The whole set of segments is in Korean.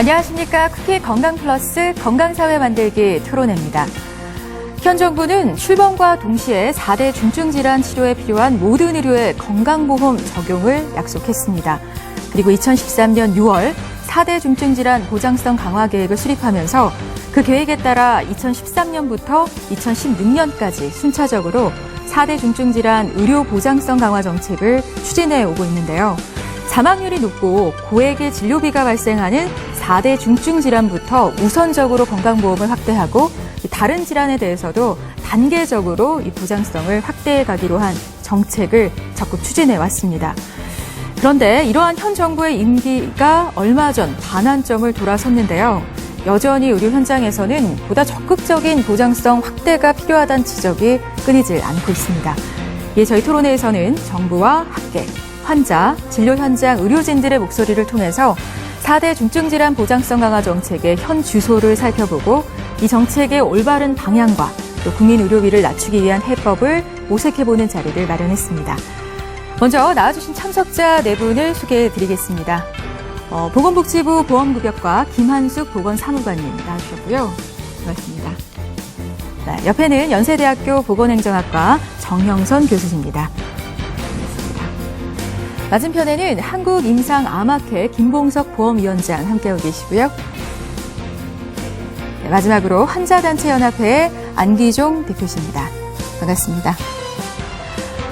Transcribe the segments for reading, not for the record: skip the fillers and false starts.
안녕하십니까. 쿠키 건강플러스 건강사회 만들기 토론회입니다. 현 정부는 출범과 동시에 4대 중증질환 치료에 필요한 모든 의료의 건강보험 적용을 약속했습니다. 그리고 2013년 6월 4대 중증질환 보장성 강화 계획을 수립하면서 그 계획에 따라 2013년부터 2016년까지 순차적으로 4대 중증질환 의료 보장성 강화 정책을 추진해 오고 있는데요. 사망률이 높고 고액의 진료비가 발생하는 4대 중증질환부터 우선적으로 건강보험을 확대하고 다른 질환에 대해서도 단계적으로 이 보장성을 확대해 가기로 한 정책을 적극 추진해 왔습니다. 그런데 이러한 현 정부의 임기가 얼마 전 반환점을 돌아섰는데요. 여전히 의료 현장에서는 보다 적극적인 보장성 확대가 필요하다는 지적이 끊이질 않고 있습니다. 이에 저희 토론회에서는 정부와 학계, 환자, 진료 현장 의료진들의 목소리를 통해서 4대 중증질환 보장성 강화 정책의 현 주소를 살펴보고 이 정책의 올바른 방향과 또 국민 의료비를 낮추기 위한 해법을 모색해보는 자리를 마련했습니다. 먼저 나와주신 참석자 네 분을 소개해드리겠습니다. 보건복지부 보험급여과 김한숙 보건사무관님 나와주셨고요. 반갑습니다. 네, 옆에는 연세대학교 보건행정학과 정형선 교수입니다. 맞은편에는 한국임상암학회 김봉석 보험위원장 함께하고 계시고요. 네, 마지막으로 환자단체연합회의 안기종 대표십니다. 반갑습니다.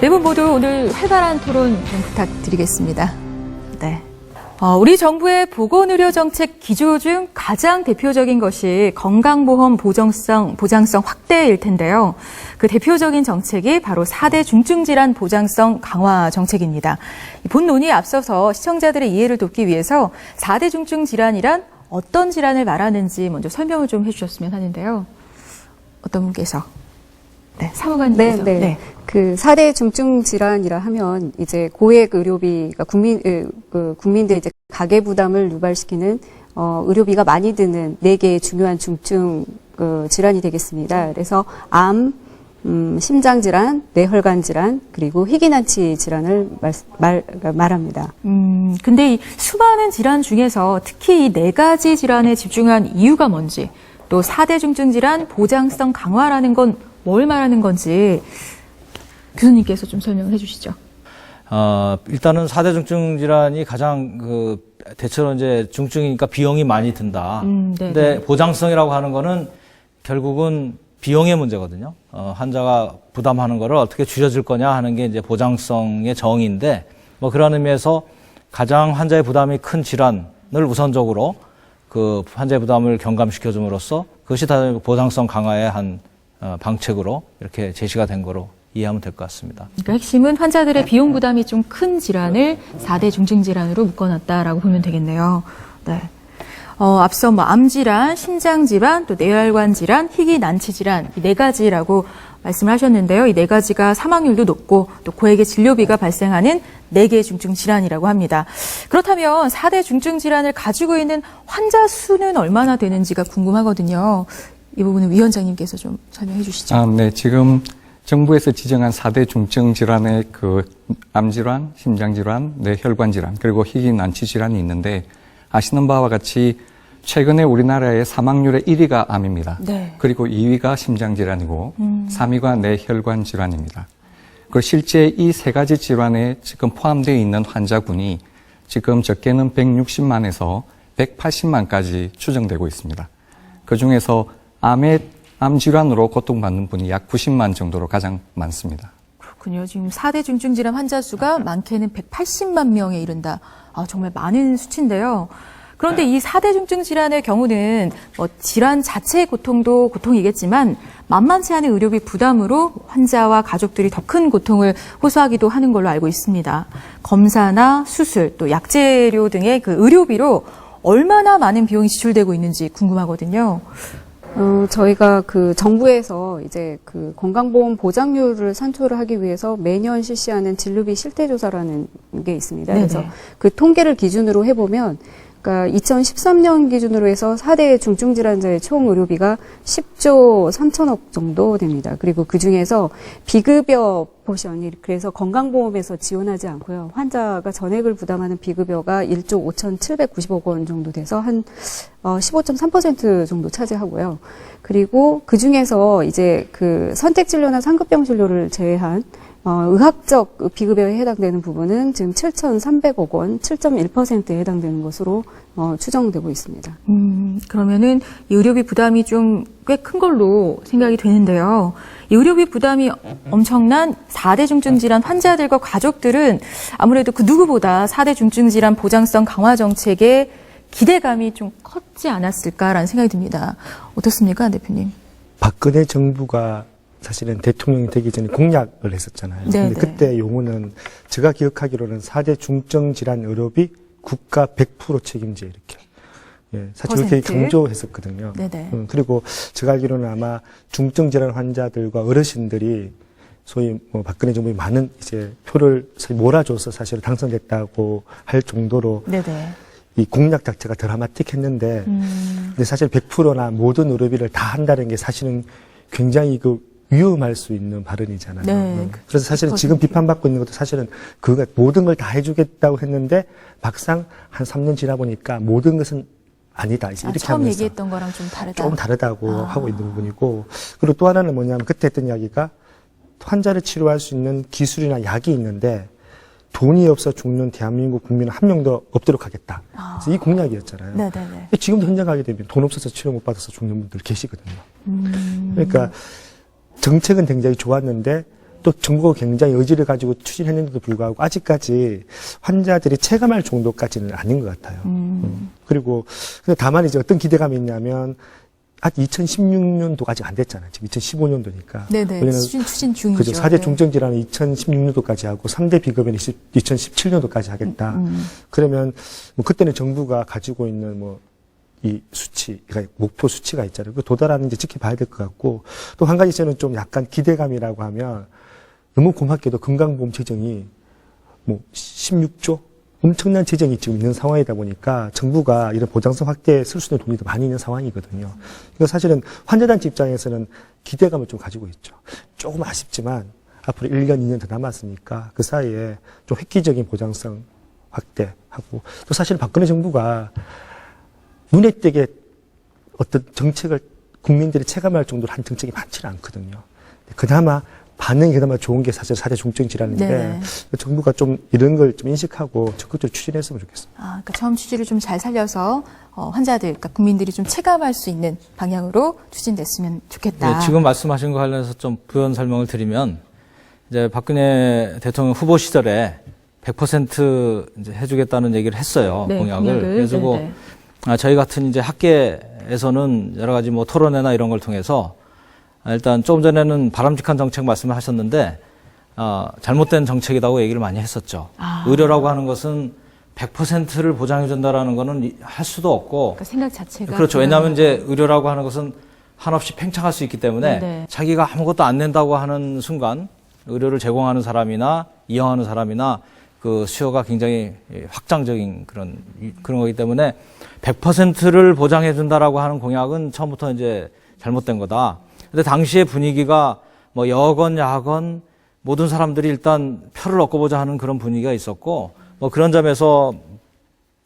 네 분 모두 오늘 활발한 토론 좀 부탁드리겠습니다. 네. 우리 정부의 보건의료 정책 기조 중 가장 대표적인 것이 건강보험 보장성 확대일 텐데요. 그 대표적인 정책이 바로 4대 중증질환 보장성 강화 정책입니다. 본 논의에 앞서서 시청자들의 이해를 돕기 위해서 4대 중증질환이란 어떤 질환을 말하는지 먼저 설명을 좀 해주셨으면 하는데요. 어떤 분께서? 네, 사무관님께서. 네. 그 4대 중증 질환이라 하면 이제 고액 의료비가 국민들 이제 가계 부담을 유발시키는 의료비가 많이 드는 4개의 중요한 중증 질환이 되겠습니다. 그래서 암, 심장 질환, 뇌혈관 질환, 그리고 희귀난치 질환을 말합니다. 근데 이 수많은 질환 중에서 특히 이 4가지 질환에 집중한 이유가 뭔지, 또 4대 중증 질환 보장성 강화라는 건 뭘 말하는 건지 교수님께서 좀 설명을 해주시죠. 일단은 4대 중증 질환이 가장 대체로 이제 중증이니까 비용이 많이 든다. 근데 보장성이라고 하는 거는 결국은 비용의 문제거든요. 환자가 부담하는 거를 어떻게 줄여줄 거냐 하는 게 이제 보장성의 정의인데, 그런 의미에서 가장 환자의 부담이 큰 질환을 우선적으로 그 환자의 부담을 경감시켜 줌으로써 그것이 다 보장성 강화의 한 방책으로 이렇게 제시가 된 거로 이해하면 될 것 같습니다. 그러니까 핵심은 환자들의 비용 부담이 좀 큰 질환을 4대 중증 질환으로 묶어놨다라고 보면 되겠네요. 네. 앞서 암질환, 심장질환, 또 뇌혈관 질환, 희귀난치 질환 이 4가지라고 말씀을 하셨는데요. 이 4가지가 사망률도 높고 또 고액의 진료비가 발생하는 4개의 중증 질환이라고 합니다. 그렇다면 4대 중증 질환을 가지고 있는 환자 수는 얼마나 되는지가 궁금하거든요. 이 부분은 위원장님께서 좀 설명해 주시죠. 네. 지금 정부에서 지정한 4대 중증 질환의 암질환, 심장질환, 뇌혈관 질환, 그리고 희귀난치 질환이 있는데 아시는 바와 같이 최근에 우리나라의 사망률의 1위가 암입니다. 네. 그리고 2위가 심장질환이고 3위가 뇌혈관 질환입니다. 그리고 실제 이 3가지 질환에 지금 포함되어 있는 환자군이 지금 적게는 160만에서 180만까지 추정되고 있습니다. 그중에서 암 질환으로 고통받는 분이 약 90만 정도로 가장 많습니다. 그렇군요. 지금 4대 중증 질환 환자 수가 많게는 180만 명에 이른다. 정말 많은 수치인데요. 그런데 이 4대 중증 질환의 경우는 질환 자체의 고통도 고통이겠지만 만만치 않은 의료비 부담으로 환자와 가족들이 더 큰 고통을 호소하기도 하는 걸로 알고 있습니다. 검사나 수술, 또 약재료 등의 그 의료비로 얼마나 많은 비용이 지출되고 있는지 궁금하거든요. 저희가 정부에서 이제 건강보험 보장률을 산출을 하기 위해서 매년 실시하는 진료비 실태조사라는 게 있습니다. 네네. 그래서 그 통계를 기준으로 해보면 그러니까 2013년 기준으로 해서 4대 중증 질환자의 총 의료비가 10조 3천억 정도 됩니다. 그리고 그 중에서 비급여 포션이 그래서 건강보험에서 지원하지 않고요. 환자가 전액을 부담하는 비급여가 1조 5,790억 원 정도 돼서 한 15.3% 정도 차지하고요. 그리고 그 중에서 이제 그 선택진료나 상급병 진료를 제외한 의학적 비급여에 해당되는 부분은 지금 7,300억 원, 7.1%에 해당되는 것으로 추정되고 있습니다. 그러면은 이 의료비 부담이 좀 꽤 큰 걸로 생각이 되는데요. 이 의료비 부담이 엄청난 4대 중증 질환 환자들과 가족들은 아무래도 그 누구보다 4대 중증 질환 보장성 강화 정책에 기대감이 좀 컸지 않았을까라는 생각이 듭니다. 어떻습니까, 안 대표님? 박근혜 정부가 사실은 대통령이 되기 전에 공약을 했었잖아요. 네네. 근데 그때 용어는 제가 기억하기로는 4대 중증 질환 의료비 국가 100% 책임제 이렇게. 예, 사실 그렇게 강조했었거든요. 네네. 그리고 제가 알기로는 아마 중증 질환 환자들과 어르신들이 소위 뭐 박근혜 정부의 많은 이제 표를 몰아줘서 사실 당선됐다고 할 정도로 네네. 이 공약 자체가 드라마틱했는데, 근데 사실 100%나 모든 의료비를 다 한다는 게 사실은 굉장히 그 위험할 수 있는 발언이잖아요. 네. 그래서 사실은 지금 비판받고 있는 것도 사실은 그가 모든 걸 다 해주겠다고 했는데 막상 한 3년 지나 보니까 모든 것은 아니다. 이렇게 처음 하면서 얘기했던 거랑 좀 다르다. 조금 다르다고 하고 있는 부분이고, 그리고 또 하나는 뭐냐면 그때 했던 이야기가 환자를 치료할 수 있는 기술이나 약이 있는데 돈이 없어 죽는 대한민국 국민은 한 명도 없도록 하겠다. 그래서 이 공약이었잖아요. 네네네. 지금도 현장 가게 되면 돈 없어서 치료 못 받아서 죽는 분들 계시거든요. 그러니까 정책은 굉장히 좋았는데 또 정부가 굉장히 의지를 가지고 추진했는데도 불구하고 아직까지 환자들이 체감할 정도까지는 아닌 것 같아요. 그리고 근데 다만 이제 어떤 기대감이 있냐면 아직 2016년도가 아직 안 됐잖아요. 지금 2015년도니까. 네네. 추진 중이죠. 그죠. 4대 중증 질환은 2016년도까지 하고 3대 비급여는 2017년도까지 하겠다. 그러면 뭐 그때는 정부가 가지고 있는 뭐 이 수치, 그러니까 목표 수치가 있잖아요. 그 도달하는지 지켜봐야 될 것 같고, 또 한 가지 저는 좀 약간 기대감이라고 하면 너무 고맙게도 건강보험 재정이 뭐 16조? 엄청난 재정이 지금 있는 상황이다 보니까 정부가 이런 보장성 확대에 쓸 수 있는 돈이 더 많이 있는 상황이거든요. 그러니까 사실은 환자단체 입장에서는 기대감을 좀 가지고 있죠. 조금 아쉽지만 앞으로 1년, 2년 더 남았으니까 그 사이에 좀 획기적인 보장성 확대하고, 또 사실 박근혜 정부가 눈에 띄게 어떤 정책을 국민들이 체감할 정도로 한 정책이 많지는 않거든요. 그나마 반응이 그나마 좋은 게 사실 4대 중증 질환인데, 네. 정부가 좀 이런 걸 좀 인식하고 적극적으로 추진했으면 좋겠습니다. 그러니까 처음 취지를 좀 잘 살려서 환자들, 그러니까 국민들이 좀 체감할 수 있는 방향으로 추진됐으면 좋겠다. 네, 지금 말씀하신 거 관련해서 좀 부연 설명을 드리면, 이제 박근혜 대통령 후보 시절에 100% 이제 해주겠다는 얘기를 했어요. 네, 공약을. 그래가지고 네네. 저희 같은 이제 학계에서는 여러 가지 뭐 토론회나 이런 걸 통해서 일단 조금 전에는 바람직한 정책 말씀을 하셨는데 잘못된 정책이라고 얘기를 많이 했었죠. 의료라고 하는 것은 100%를 보장해 준다라는 거는 할 수도 없고, 그러니까 생각 자체가 그렇죠. 왜냐하면 이제 의료라고 하는 것은 한없이 팽창할 수 있기 때문에 네네. 자기가 자기가 아무것도 안 낸다고 하는 순간 의료를 제공하는 사람이나 이용하는 사람이나 그 수요가 굉장히 확장적인 그런 거기 때문에 100%를 보장해 준다라고 하는 공약은 처음부터 이제 잘못된 거다. 근데 당시의 분위기가 뭐 여건 야건 모든 사람들이 일단 표를 얻고 보자 하는 그런 분위기가 있었고, 뭐 그런 점에서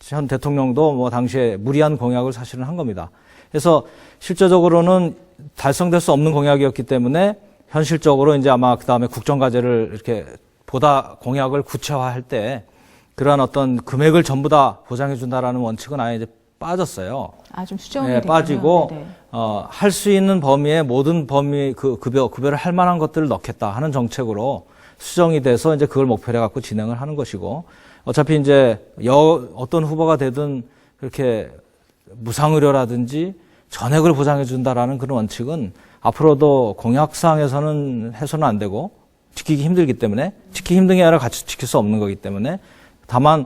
현 대통령도 뭐 당시에 무리한 공약을 사실은 한 겁니다. 그래서 실제적으로는 달성될 수 없는 공약이었기 때문에 현실적으로 이제 아마 그 다음에 국정과제를 이렇게 보다 공약을 구체화할 때 그러한 어떤 금액을 전부 다 보장해 준다라는 원칙은 아예 이제 빠졌어요. 좀 수정이 네, 됐군요. 빠지고 네네. 할 수 있는 범위에 모든 범위 그 급여를 할 만한 것들을 넣겠다 하는 정책으로 수정이 돼서 이제 그걸 목표로 해 갖고 진행을 하는 것이고, 어차피 이제 어떤 후보가 되든 그렇게 무상의료라든지 전액을 보장해 준다라는 그런 원칙은 앞으로도 공약상에서는 해서는 안 되고 지키기 힘들기 때문에, 지키기 힘든 게 아니라 같이 지킬 수 없는 거기 때문에, 다만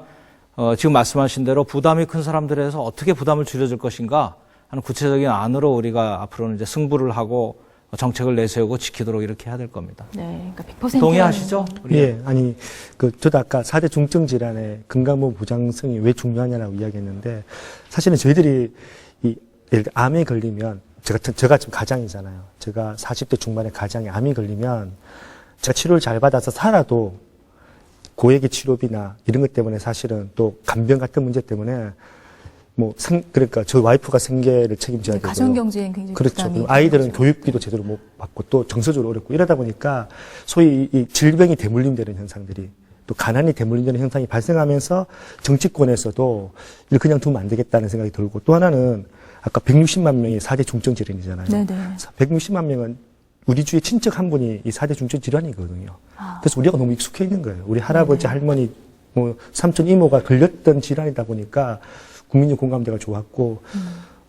지금 말씀하신 대로 부담이 큰 사람들에서 어떻게 부담을 줄여줄 것인가 하는 구체적인 안으로 우리가 앞으로는 이제 승부를 하고 정책을 내세우고 지키도록 이렇게 해야 될 겁니다. 네, 그러니까 100% 동의하시죠? 우리? 예, 아니, 저도 아까 4대 중증 질환의 건강보험 보장성이 왜 중요하냐라고 이야기했는데, 사실은 저희들이 예를 들어 암에 걸리면, 제가 지금 가장이잖아요. 제가 40대 중반에 가장에 암이 걸리면, 제가 치료를 잘 받아서 살아도 고액의 치료비나 이런 것 때문에 사실은 또 간병 같은 문제 때문에 그러니까 저 와이프가 생계를 책임져야 되고 가정 경제엔 굉장히 그렇죠. 부담이 그리고 아이들은 되죠. 교육비도 제대로 못 받고 또 정서적으로 어렵고 이러다 보니까 소위 이 질병이 대물림되는 현상들이 또 가난이 대물림되는 현상이 발생하면서 정치권에서도 이걸 그냥 두면 안 되겠다는 생각이 들고 또 하나는 아까 160만 명이 4대 중증 질환이잖아요. 네네. 160만 명은 우리 주위에 친척 한 분이 이 4대 중증 질환이거든요. 그래서 우리가 너무 익숙해 있는 거예요. 우리 할아버지, 할머니, 삼촌, 이모가 걸렸던 질환이다 보니까 국민적 공감대가 좋았고,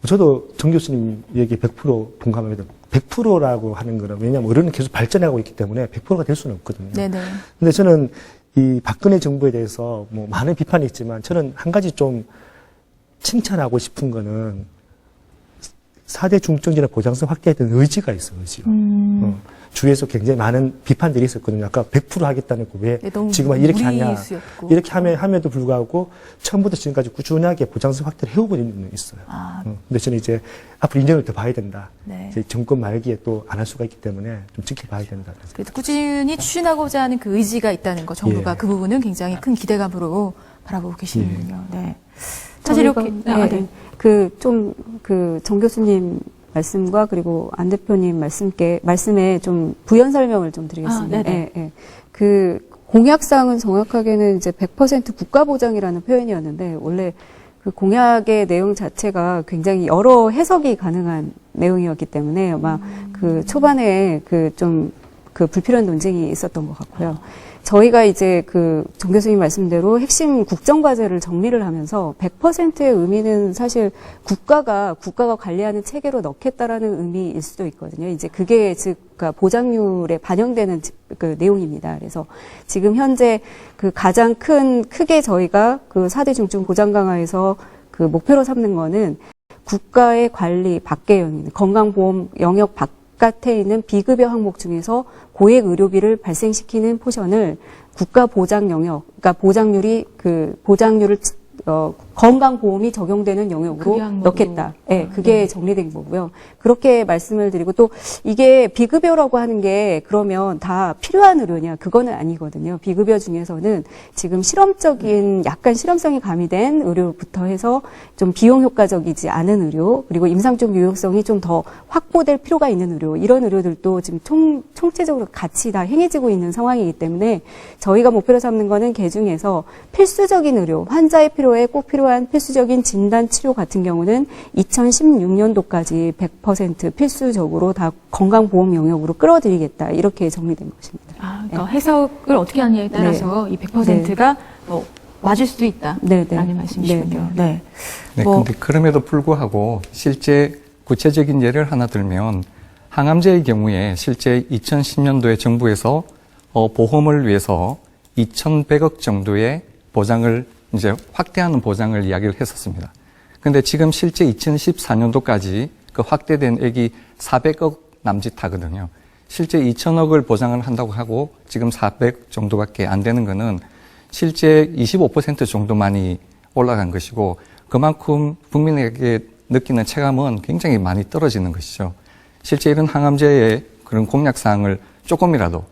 저도 정 교수님 얘기 100% 동감합니다. 100%라고 하는 거는 왜냐하면 어른은 계속 발전하고 있기 때문에 100%가 될 수는 없거든요. 네네. 근데 저는 이 박근혜 정부에 대해서 많은 비판이 있지만 저는 한 가지 좀 칭찬하고 싶은 거는 4대 중증질환 보장성 확대했던 의지가 있어요, 의지가. 주위에서 굉장히 많은 비판들이 있었거든요. 아까 100% 하겠다는 거 왜 네, 너무 지금 이렇게 하냐. 무리수였고. 이렇게 함에도 불구하고 처음부터 지금까지 꾸준하게 보장성 확대를 해오고 있어요. 근데 저는 이제 앞으로 인정을 더 봐야 된다. 네. 이제 정권 말기에 또 안 할 수가 있기 때문에 좀 지켜봐야 된다. 그래도 꾸준히 추진하고자 하는 그 의지가 있다는 거 정부가 예. 그 부분은 굉장히 큰 기대감으로 바라보고 계시는군요. 네. 사실 이렇게 네. 정 교수님 말씀과 그리고 안 대표님 말씀에 좀 부연 설명을 좀 드리겠습니다. 네네. 예. 그 공약상은 정확하게는 이제 100% 국가 보장이라는 표현이었는데 원래 그 공약의 내용 자체가 굉장히 여러 해석이 가능한 내용이었기 때문에 아마 그 초반에 그 불필요한 논쟁이 있었던 것 같고요. 저희가 이제 정 교수님 말씀대로 핵심 국정과제를 정리를 하면서 100%의 의미는 사실 국가가 관리하는 체계로 넣겠다라는 의미일 수도 있거든요. 이제 그게 그러니까 보장률에 반영되는 그 내용입니다. 그래서 지금 현재 그 가장 크게 저희가 그 4대 중증 보장 강화에서 그 목표로 삼는 거는 국가의 관리 밖에 있는 건강보험 영역 바깥에 있는 비급여 항목 중에서 고액 의료비를 발생시키는 포션을 국가 보장 영역, 그러니까 보장률을 건강보험이 적용되는 영역으로 넣겠다. 네, 그게 정리된 거고요. 그렇게 말씀을 드리고 또 이게 비급여라고 하는 게 그러면 다 필요한 의료냐? 그거는 아니거든요. 비급여 중에서는 지금 약간 실험성이 가미된 의료부터 해서 좀 비용 효과적이지 않은 의료, 그리고 임상적 유효성이 좀 더 확보될 필요가 있는 의료, 이런 의료들도 지금 총체적으로 같이 다 행해지고 있는 상황이기 때문에 저희가 목표로 삼는 거는 개중에서 필수적인 의료, 환자의 필요에 꼭 필요한 필수적인 진단 치료 같은 경우는 2016년도까지 100% 필수적으로 다 건강보험 영역으로 끌어들이겠다. 이렇게 정리된 것입니다. 그러니까 해석을 어떻게 하느냐에 따라서 이 100%가 맞을 수도 있다라는 말씀이시군요. 네. 근데 그럼에도 불구하고 실제 구체적인 예를 하나 들면 항암제의 경우에 실제 2010년도에 정부에서 보험을 위해서 2,100억 정도의 보장을 이제 확대하는 보장을 이야기를 했었습니다. 근데 지금 실제 2014년도까지 그 확대된 액이 400억 남짓 하거든요. 실제 2,000억을 보장을 한다고 하고 지금 400 정도밖에 안 되는 거는 실제 25% 정도만이 올라간 것이고 그만큼 국민에게 느끼는 체감은 굉장히 많이 떨어지는 것이죠. 실제 이런 항암제의 그런 공약사항을 조금이라도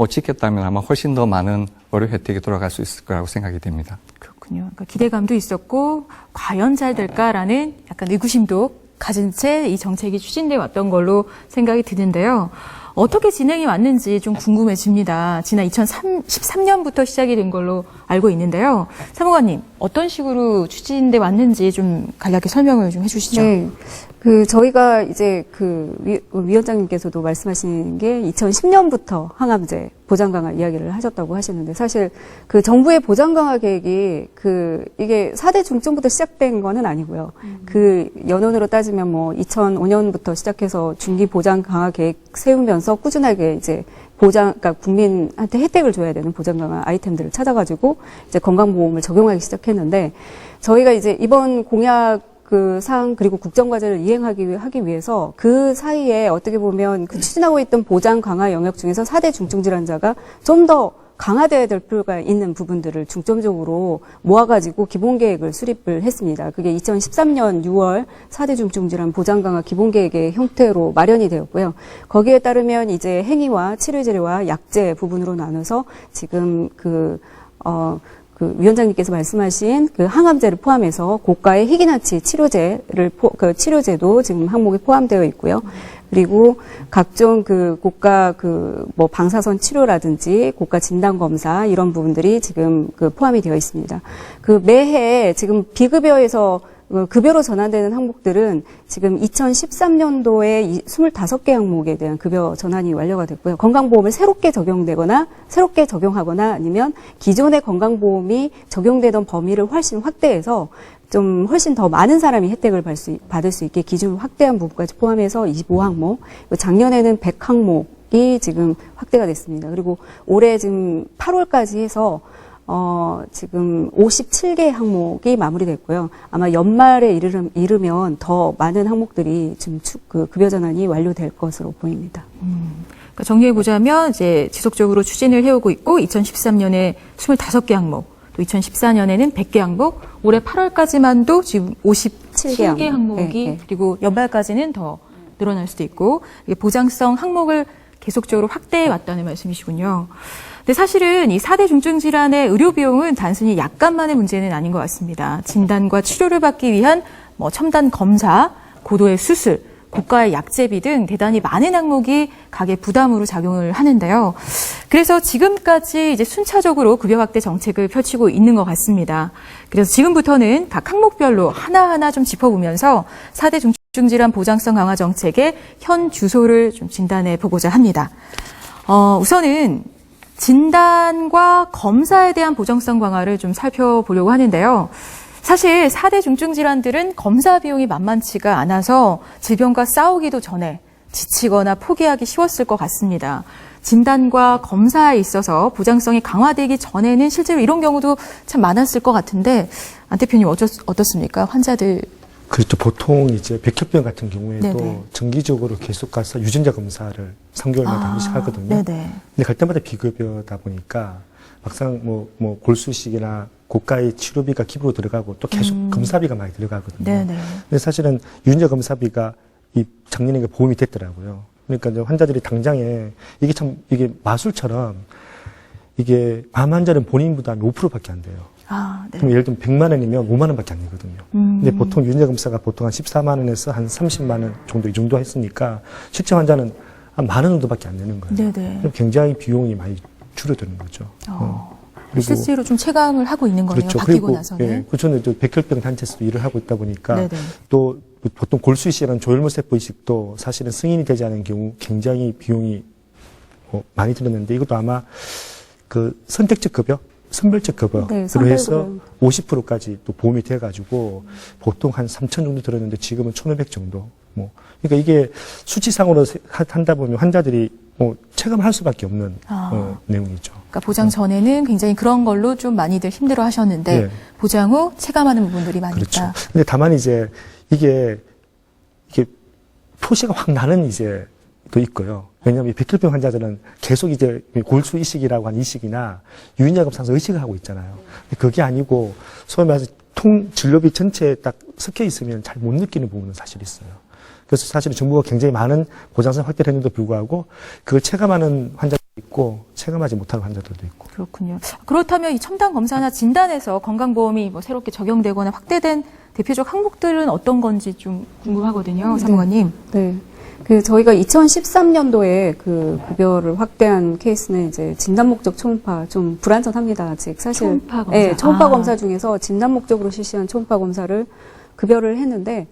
지켰다면 아마 훨씬 더 많은 의료 혜택이 돌아갈 수 있을 거라고 생각이 됩니다. 그렇군요. 그러니까 기대감도 있었고 과연 잘 될까라는 약간 의구심도 가진 채 이 정책이 추진돼 왔던 걸로 생각이 드는데요. 어떻게 진행이 왔는지 좀 궁금해집니다. 지난 2013년부터 시작이 된 걸로 알고 있는데요. 사무관님, 어떤 식으로 추진돼 왔는지 좀 간략히 설명을 좀 해주시죠. 네. 저희가 이제 위원장님께서도 말씀하신 게 2010년부터 항암제 보장 강화 이야기를 하셨다고 하시는데 사실 그 정부의 보장 강화 계획이 이게 4대 중증부터 시작된 거는 아니고요. 연원으로 따지면 2005년부터 시작해서 중기 보장 강화 계획 세우면서 꾸준하게 이제 그러니까 국민한테 혜택을 줘야 되는 보장 강화 아이템들을 찾아가지고 이제 건강보험을 적용하기 시작했는데 저희가 이제 이번 공약 그 사항 그리고 국정과제를 하기 위해서 그 사이에 어떻게 보면 그 추진하고 있던 보장 강화 영역 중에서 4대 중증질환자가 좀 더 강화되어야 될 필요가 있는 부분들을 중점적으로 모아가지고 기본계획을 수립을 했습니다. 그게 2013년 6월 4대 중증질환 보장 강화 기본계획의 형태로 마련이 되었고요. 거기에 따르면 이제 행위와 치료제와 약제 부분으로 나눠서 지금 그 위원장님께서 말씀하신 그 항암제를 포함해서 고가의 희귀나치 치료제도 지금 항목에 포함되어 있고요. 그리고 각종 그 고가 뭐 방사선 치료라든지 고가 진단 검사 이런 부분들이 지금 그 포함이 되어 있습니다. 그 매해 지금 비급여에서 급여로 전환되는 항목들은 지금 2013년도에 25개 항목에 대한 급여 전환이 완료가 됐고요. 건강보험을 새롭게 적용하거나 아니면 기존의 건강보험이 적용되던 범위를 훨씬 확대해서 좀 훨씬 더 많은 사람이 혜택을 받을 수 있게 기준을 확대한 부분까지 포함해서 25항목, 작년에는 100항목이 지금 확대가 됐습니다. 그리고 올해 지금 8월까지 해서 지금 57개 항목이 마무리됐고요. 아마 연말에 이르면 더 많은 항목들이 지금 그 급여 전환이 완료될 것으로 보입니다. 그러니까 정리해보자면 이제 지속적으로 추진을 해오고 있고 2013년에 25개 항목, 또 2014년에는 100개 항목, 올해 8월까지만도 지금 57개 항목이 네. 그리고 연말까지는 더 늘어날 수도 있고 이게 보장성 항목을 계속적으로 확대해 왔다는 말씀이시군요. 근데 사실은 이 4대 중증질환의 의료 비용은 단순히 약간만의 문제는 아닌 것 같습니다. 진단과 치료를 받기 위한 뭐 첨단 검사, 고도의 수술, 고가의 약제비 등 대단히 많은 항목이 가계 부담으로 작용을 하는데요. 그래서 지금까지 이제 순차적으로 급여 확대 정책을 펼치고 있는 것 같습니다. 그래서 지금부터는 각 항목별로 하나하나 좀 짚어보면서 4대 중증질환 보장성 강화 정책의 현 주소를 좀 진단해 보고자 합니다. 우선은 진단과 검사에 대한 보장성 강화를 좀 살펴보려고 하는데요. 사실 4대 중증질환들은 검사 비용이 만만치가 않아서 질병과 싸우기도 전에 지치거나 포기하기 쉬웠을 것 같습니다. 진단과 검사에 있어서 보장성이 강화되기 전에는 실제로 이런 경우도 참 많았을 것 같은데 안 대표님 어떻습니까? 환자들. 그렇죠. 보통 이제 백혈병 같은 경우에도 네네. 정기적으로 계속 가서 유전자 검사를 3개월마다 한 번씩 하거든요. 네네. 근데 갈 때마다 비급여다 보니까 막상 뭐 골수식이나 고가의 치료비가 기부로 들어가고 또 계속 검사비가 많이 들어가거든요. 네네. 근데 사실은 유전자 검사비가 이 작년에 보험이 됐더라고요. 그러니까 이제 환자들이 당장에 이게 마술처럼 이게 암 환자는 본인 부담이 5%밖에 안 돼요. 네. 그럼 예를 들면 100만 원이면 5만 원밖에 안 되거든요. 근데 보통 유전자 검사가 보통 한 14만 원에서 한 30만 원 정도 이 정도 했으니까 실제 환자는 한 10,000원 정도밖에 안 되는 거예요. 네네. 그럼 굉장히 비용이 많이 줄어드는 거죠. 그리고 실제로 좀 체감을 하고 있는 거네요. 그렇죠. 바뀌고 그리고 나서는. 예, 저는 또 백혈병 단체에서도 일을 하고 있다 보니까 네네. 또 보통 골수이식이라는 조혈모세포 이식도 사실은 승인이 되지 않은 경우 굉장히 비용이 많이 들었는데 이것도 아마 그 선택적 급여, 선별적 급여로 네, 해서 50%까지 또 보험이 돼가지고 보통 한 3,000 정도 들었는데 지금은 1,500 정도. 그러니까 이게 수치상으로 한다 보면 환자들이 체감할 수밖에 없는 내용이죠. 그러니까 보장 전에는 굉장히 그런 걸로 좀 많이들 힘들어 하셨는데 네. 보장 후 체감하는 부분들이 많이 그렇죠. 있다. 근데 다만 이제 이게 표시가 확 나는 이제 또 있고요. 왜냐하면 이 백혈병 환자들은 계속 이제 골수 이식이라고 한 이식이나 유전자 검사에서 의식을 하고 있잖아요. 근데 그게 아니고 소위 말해서 진료비 전체에 딱 섞여 있으면 잘 못 느끼는 부분은 사실 있어요. 그래서 사실은 정부가 굉장히 많은 보장성 확대를 했는데도 불구하고 그걸 체감하는 환자도 있고 체감하지 못하는 환자들도 있고. 그렇군요. 그렇다면 이 첨단 검사나 진단에서 건강보험이 뭐 새롭게 적용되거나 확대된 대표적 항목들은 어떤 건지 좀 궁금하거든요, 사무관님. 네. 저희가 2013년도에 그 급여를 확대한 케이스는 이제 진단 목적 초음파 좀 불완전합니다. 아직 사실. 초음파 검사. 네, 초음파 검사 중에서 진단 목적으로 실시한 초음파 검사를 급여를 했는데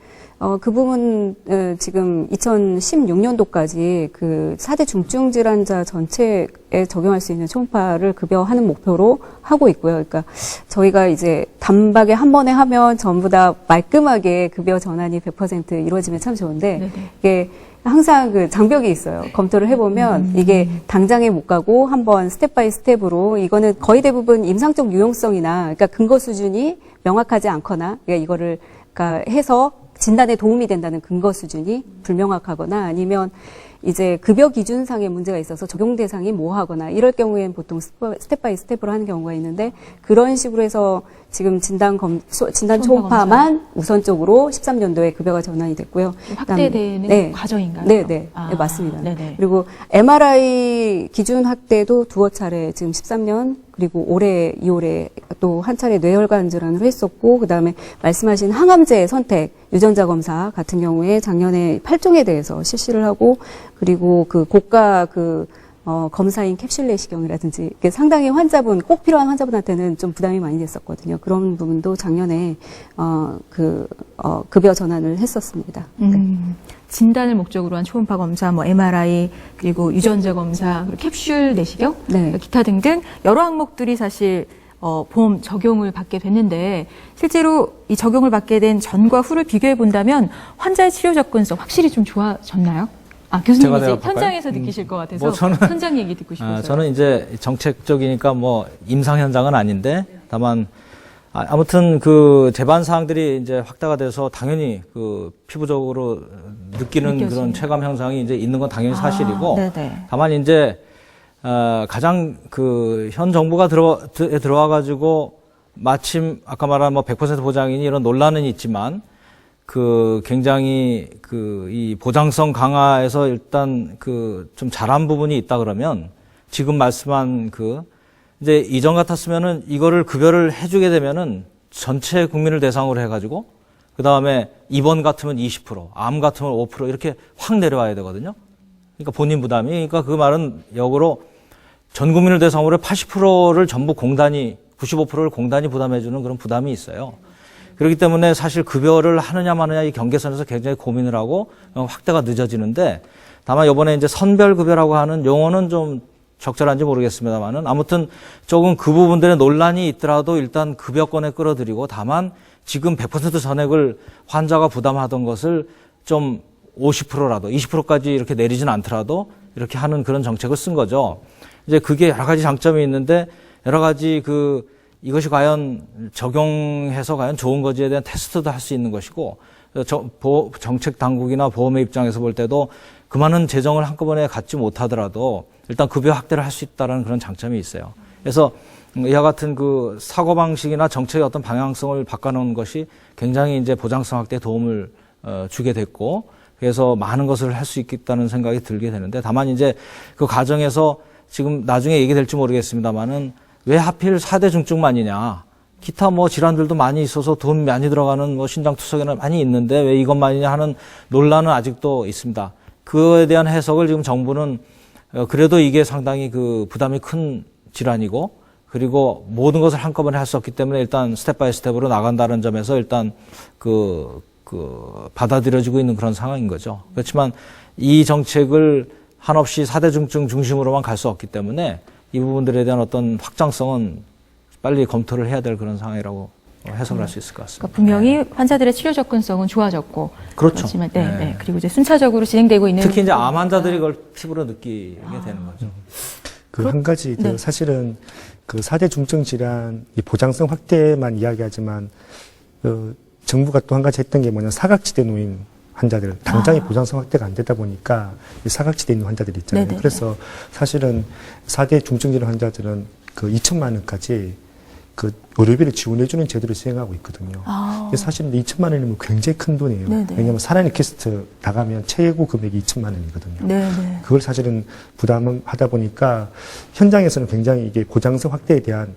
그 부분 지금 2016년도까지 그 4대 중증 질환자 전체에 적용할 수 있는 초음파를 급여하는 목표로 하고 있고요. 그러니까 저희가 이제 단박에 한 번에 하면 전부 다 말끔하게 급여 전환이 100% 이루어지면 참 좋은데 네네. 이게 항상 그 장벽이 있어요. 검토를 해보면 이게 당장에 못 가고 한번 스텝 바이 스텝으로 이거는 거의 대부분 임상적 유용성이나 그러니까 근거 수준이 명확하지 않거나 그러니까 이거를 그러니까 해서 진단에 도움이 된다는 근거 수준이 불명확하거나 아니면 이제 급여 기준상의 문제가 있어서 적용 대상이 모호하거나 이럴 경우에는 보통 스텝 바이 스텝으로 하는 경우가 있는데 그런 식으로 해서 지금 진단 초음파만 우선적으로 13년도에 급여가 전환이 됐고요. 확대되는 과정인가요? 네, 맞습니다. 네네. 그리고 MRI 기준 확대도 두어 차례 지금 13년 그리고 올해 2월에 또 한 차례 뇌혈관 질환으로 했었고 그다음에 말씀하신 항암제 선택 유전자 검사 같은 경우에 작년에 8종에 대해서 실시를 하고 그리고 그 고가 검사인 캡슐 내시경이라든지 이게 상당히 꼭 필요한 환자분한테는 좀 부담이 많이 됐었거든요. 그런 부분도 작년에 급여 전환을 했었습니다. 진단을 목적으로 한 초음파 검사, MRI, 그리고 유전자 검사, 그리고 캡슐 내시경, 기타 등등 여러 항목들이 사실 보험 적용을 받게 됐는데 실제로 이 적용을 받게 된 전과 후를 비교해 본다면 환자의 치료 접근성 확실히 좀 좋아졌나요? 교수님 이제 현장에서 느끼실 것 같아서 현장 얘기 듣고 싶어서요. 저는 이제 정책적이니까 임상 현장은 아닌데 다만 아무튼 그 제반 사항들이 이제 확대가 돼서 당연히 그 피부적으로 느끼는 그런 체감 현상이 이제 있는 건 당연히 사실이고 다만 이제 가장 현 정부가 들어와 가지고 마침 아까 말한 100% 보장이니 이런 논란은 있지만 굉장히 이 보장성 강화에서 일단 좀 잘한 부분이 있다 그러면 지금 말씀한 이제 이전 같았으면은 이거를 급여를 해주게 되면은 전체 국민을 대상으로 해가지고 그 다음에 입원 같으면 20%, 암 같으면 5% 이렇게 확 내려와야 되거든요. 그러니까 본인 부담이, 그러니까 그 말은 역으로 전 국민을 대상으로 80%를 전부 95%를 공단이 부담해주는 그런 부담이 있어요. 그렇기 때문에 사실 급여를 하느냐 마느냐 이 경계선에서 굉장히 고민을 하고 확대가 늦어지는데 다만 이번에 이제 선별급여라고 하는 용어는 좀 적절한지 모르겠습니다만은 아무튼 조금 그 부분들의 논란이 있더라도 일단 급여권에 끌어들이고 다만 지금 100% 전액을 환자가 부담하던 것을 좀 50%라도 20%까지 이렇게 내리진 않더라도 이렇게 하는 그런 정책을 쓴 거죠. 이제 그게 여러 가지 장점이 있는데 여러 가지 이것이 과연 적용해서 과연 좋은 거지에 대한 테스트도 할 수 있는 것이고 정책 당국이나 보험의 입장에서 볼 때도 그 많은 재정을 한꺼번에 갖지 못하더라도 일단 급여 확대를 할 수 있다는 그런 장점이 있어요. 그래서 이와 같은 사고방식이나 정책의 어떤 방향성을 바꿔놓은 것이 굉장히 이제 보장성 확대에 도움을 주게 됐고 그래서 많은 것을 할 수 있겠다는 생각이 들게 되는데 다만 이제 그 과정에서 지금 나중에 얘기될지 모르겠습니다만은 왜 하필 4대 중증만이냐. 기타 질환들도 많이 있어서 돈 많이 들어가는 신장투석에는 많이 있는데 왜 이것만이냐 하는 논란은 아직도 있습니다. 그거에 대한 해석을 지금 정부는 그래도 이게 상당히 부담이 큰 질환이고 그리고 모든 것을 한꺼번에 할 수 없기 때문에 일단 스텝 바이 스텝으로 나간다는 점에서 일단 받아들여지고 있는 그런 상황인 거죠. 그렇지만 이 정책을 한없이 4대 중증 중심으로만 갈 수 없기 때문에 이 부분들에 대한 어떤 확장성은 빨리 검토를 해야 될 그런 상황이라고 해석을 할 수 있을 것 같습니다. 그러니까 분명히 환자들의 치료 접근성은 좋아졌고 그렇죠. 그렇지만 그리고 이제 순차적으로 진행되고 있는 특히 이제 암 환자들이 그걸 피부로 느끼게 되는 거죠. 한 가지 사실은 4대 중증 질환 이 보장성 확대만 이야기하지만 정부가 또 한 가지 했던 게 사각지대 놓인 환자들 당장의 보장성 확대가 안 되다 보니까 이 사각지대에 있는 환자들이 있잖아요. 네네네. 그래서 사실은 4대 중증 질환 환자들은 2천만 원까지 의료비를 지원해주는 제도를 시행하고 있거든요. 사실은 2천만 원이면 굉장히 큰 돈이에요. 네네. 왜냐하면 사랑의 퀘스트 나가면 최고 금액이 2천만 원이거든요. 네네. 그걸 사실은 부담하다 보니까 현장에서는 굉장히 이게 보장성 확대에 대한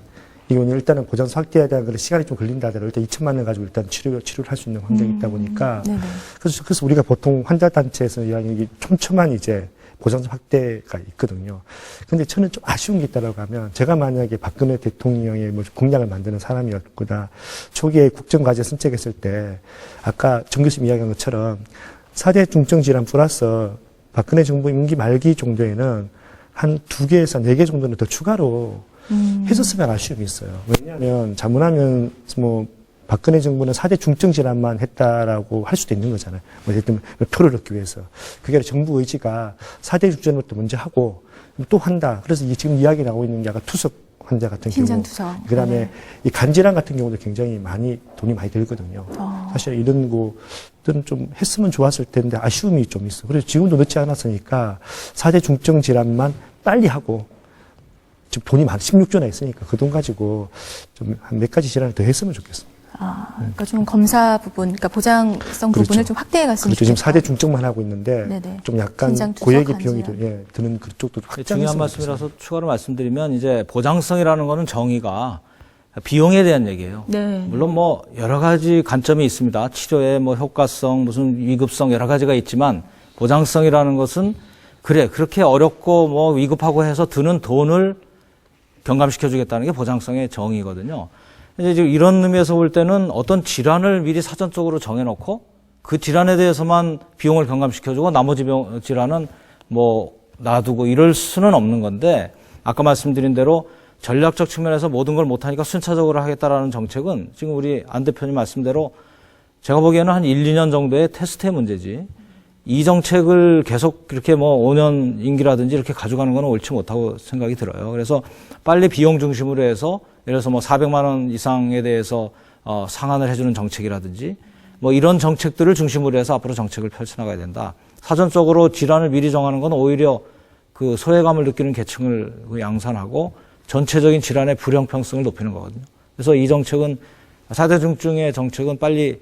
이건 일단은 보장성 확대에 대한 그런 시간이 좀 걸린다 하더라도 일단 2천만 원 가지고 일단 치료를 할 수 있는 환경이 있다 보니까 그래서 우리가 보통 환자 단체에서 이야기하는 게 촘촘한 이제 보장성 확대가 있거든요. 근데 저는 좀 아쉬운 게 있다라고 하면 제가 만약에 박근혜 대통령의 공약을 만드는 사람이었거나 초기에 국정과제 선책했을 때 아까 정 교수님 이야기한 것처럼 4대 중증 질환 플러스 박근혜 정부 임기 말기 정도에는 한 2개에서 4개 정도는 더 추가로 해줬으면 아쉬움이 있어요. 왜냐하면 자문하면 박근혜 정부는 4대 중증 질환만 했다라고 할 수도 있는 거잖아요. 예를 들면 표를 얻기 위해서. 그게 아니라 정부 의지가 4대 중증부터 먼저 하고 또 한다. 그래서 지금 이야기 나오고 있는 게 아까 투석 환자 같은 신장투석. 경우, 그다음에 네. 이 간질환 같은 경우도 굉장히 돈이 많이 들거든요. 사실 이런 것들은 좀 했으면 좋았을 텐데 아쉬움이 좀 있어. 그래서 지금도 늦지 않았으니까 4대 중증 질환만 빨리 하고 지금 돈이 16조나 있으니까 그 돈 가지고 좀 한 몇 가지 질환을 더 했으면 좋겠습니다. 그러니까 좀 검사 부분, 그러니까 보장성 그렇죠. 부분을 좀 확대해 갔으면 그렇죠. 지금 좋겠다. 4대 중증만 하고 있는데 네네. 좀 약간 신장투석, 고액의 비용이 간질환. 드는 그쪽도 확장했으면 중요한 좋겠습니다. 말씀이라서 추가로 말씀드리면 이제 보장성이라는 거는 정의가 비용에 대한 얘기예요. 네. 물론 뭐 여러 가지 관점이 있습니다. 치료의 뭐 효과성, 무슨 위급성 여러 가지가 있지만 보장성이라는 것은 그래 그렇게 어렵고 뭐 위급하고 해서 드는 돈을 경감시켜 주겠다는 게 보장성의 정의거든요. 이제 지금 이런 의미에서 볼 때는 어떤 질환을 미리 사전적으로 정해놓고 그 질환에 대해서만 비용을 경감시켜주고 나머지 질환은 뭐 놔두고 이럴 수는 없는 건데 아까 말씀드린 대로 전략적 측면에서 모든 걸 못하니까 순차적으로 하겠다라는 정책은 지금 우리 안 대표님 말씀대로 제가 보기에는 한 1, 2년 정도의 테스트의 문제지 이 정책을 계속 이렇게 뭐 5년 임기라든지 이렇게 가져가는 건 옳지 못하고 생각이 들어요. 그래서 빨리 비용 중심으로 해서 예를 들어서 뭐 400만 원 이상에 대해서 상한을 해주는 정책이라든지 뭐 이런 정책들을 중심으로 해서 앞으로 정책을 펼쳐나가야 된다. 사전적으로 질환을 미리 정하는 건 오히려 그 소외감을 느끼는 계층을 양산하고 전체적인 질환의 불형평성을 높이는 거거든요. 그래서 이 정책은 4대 중증의 정책은 빨리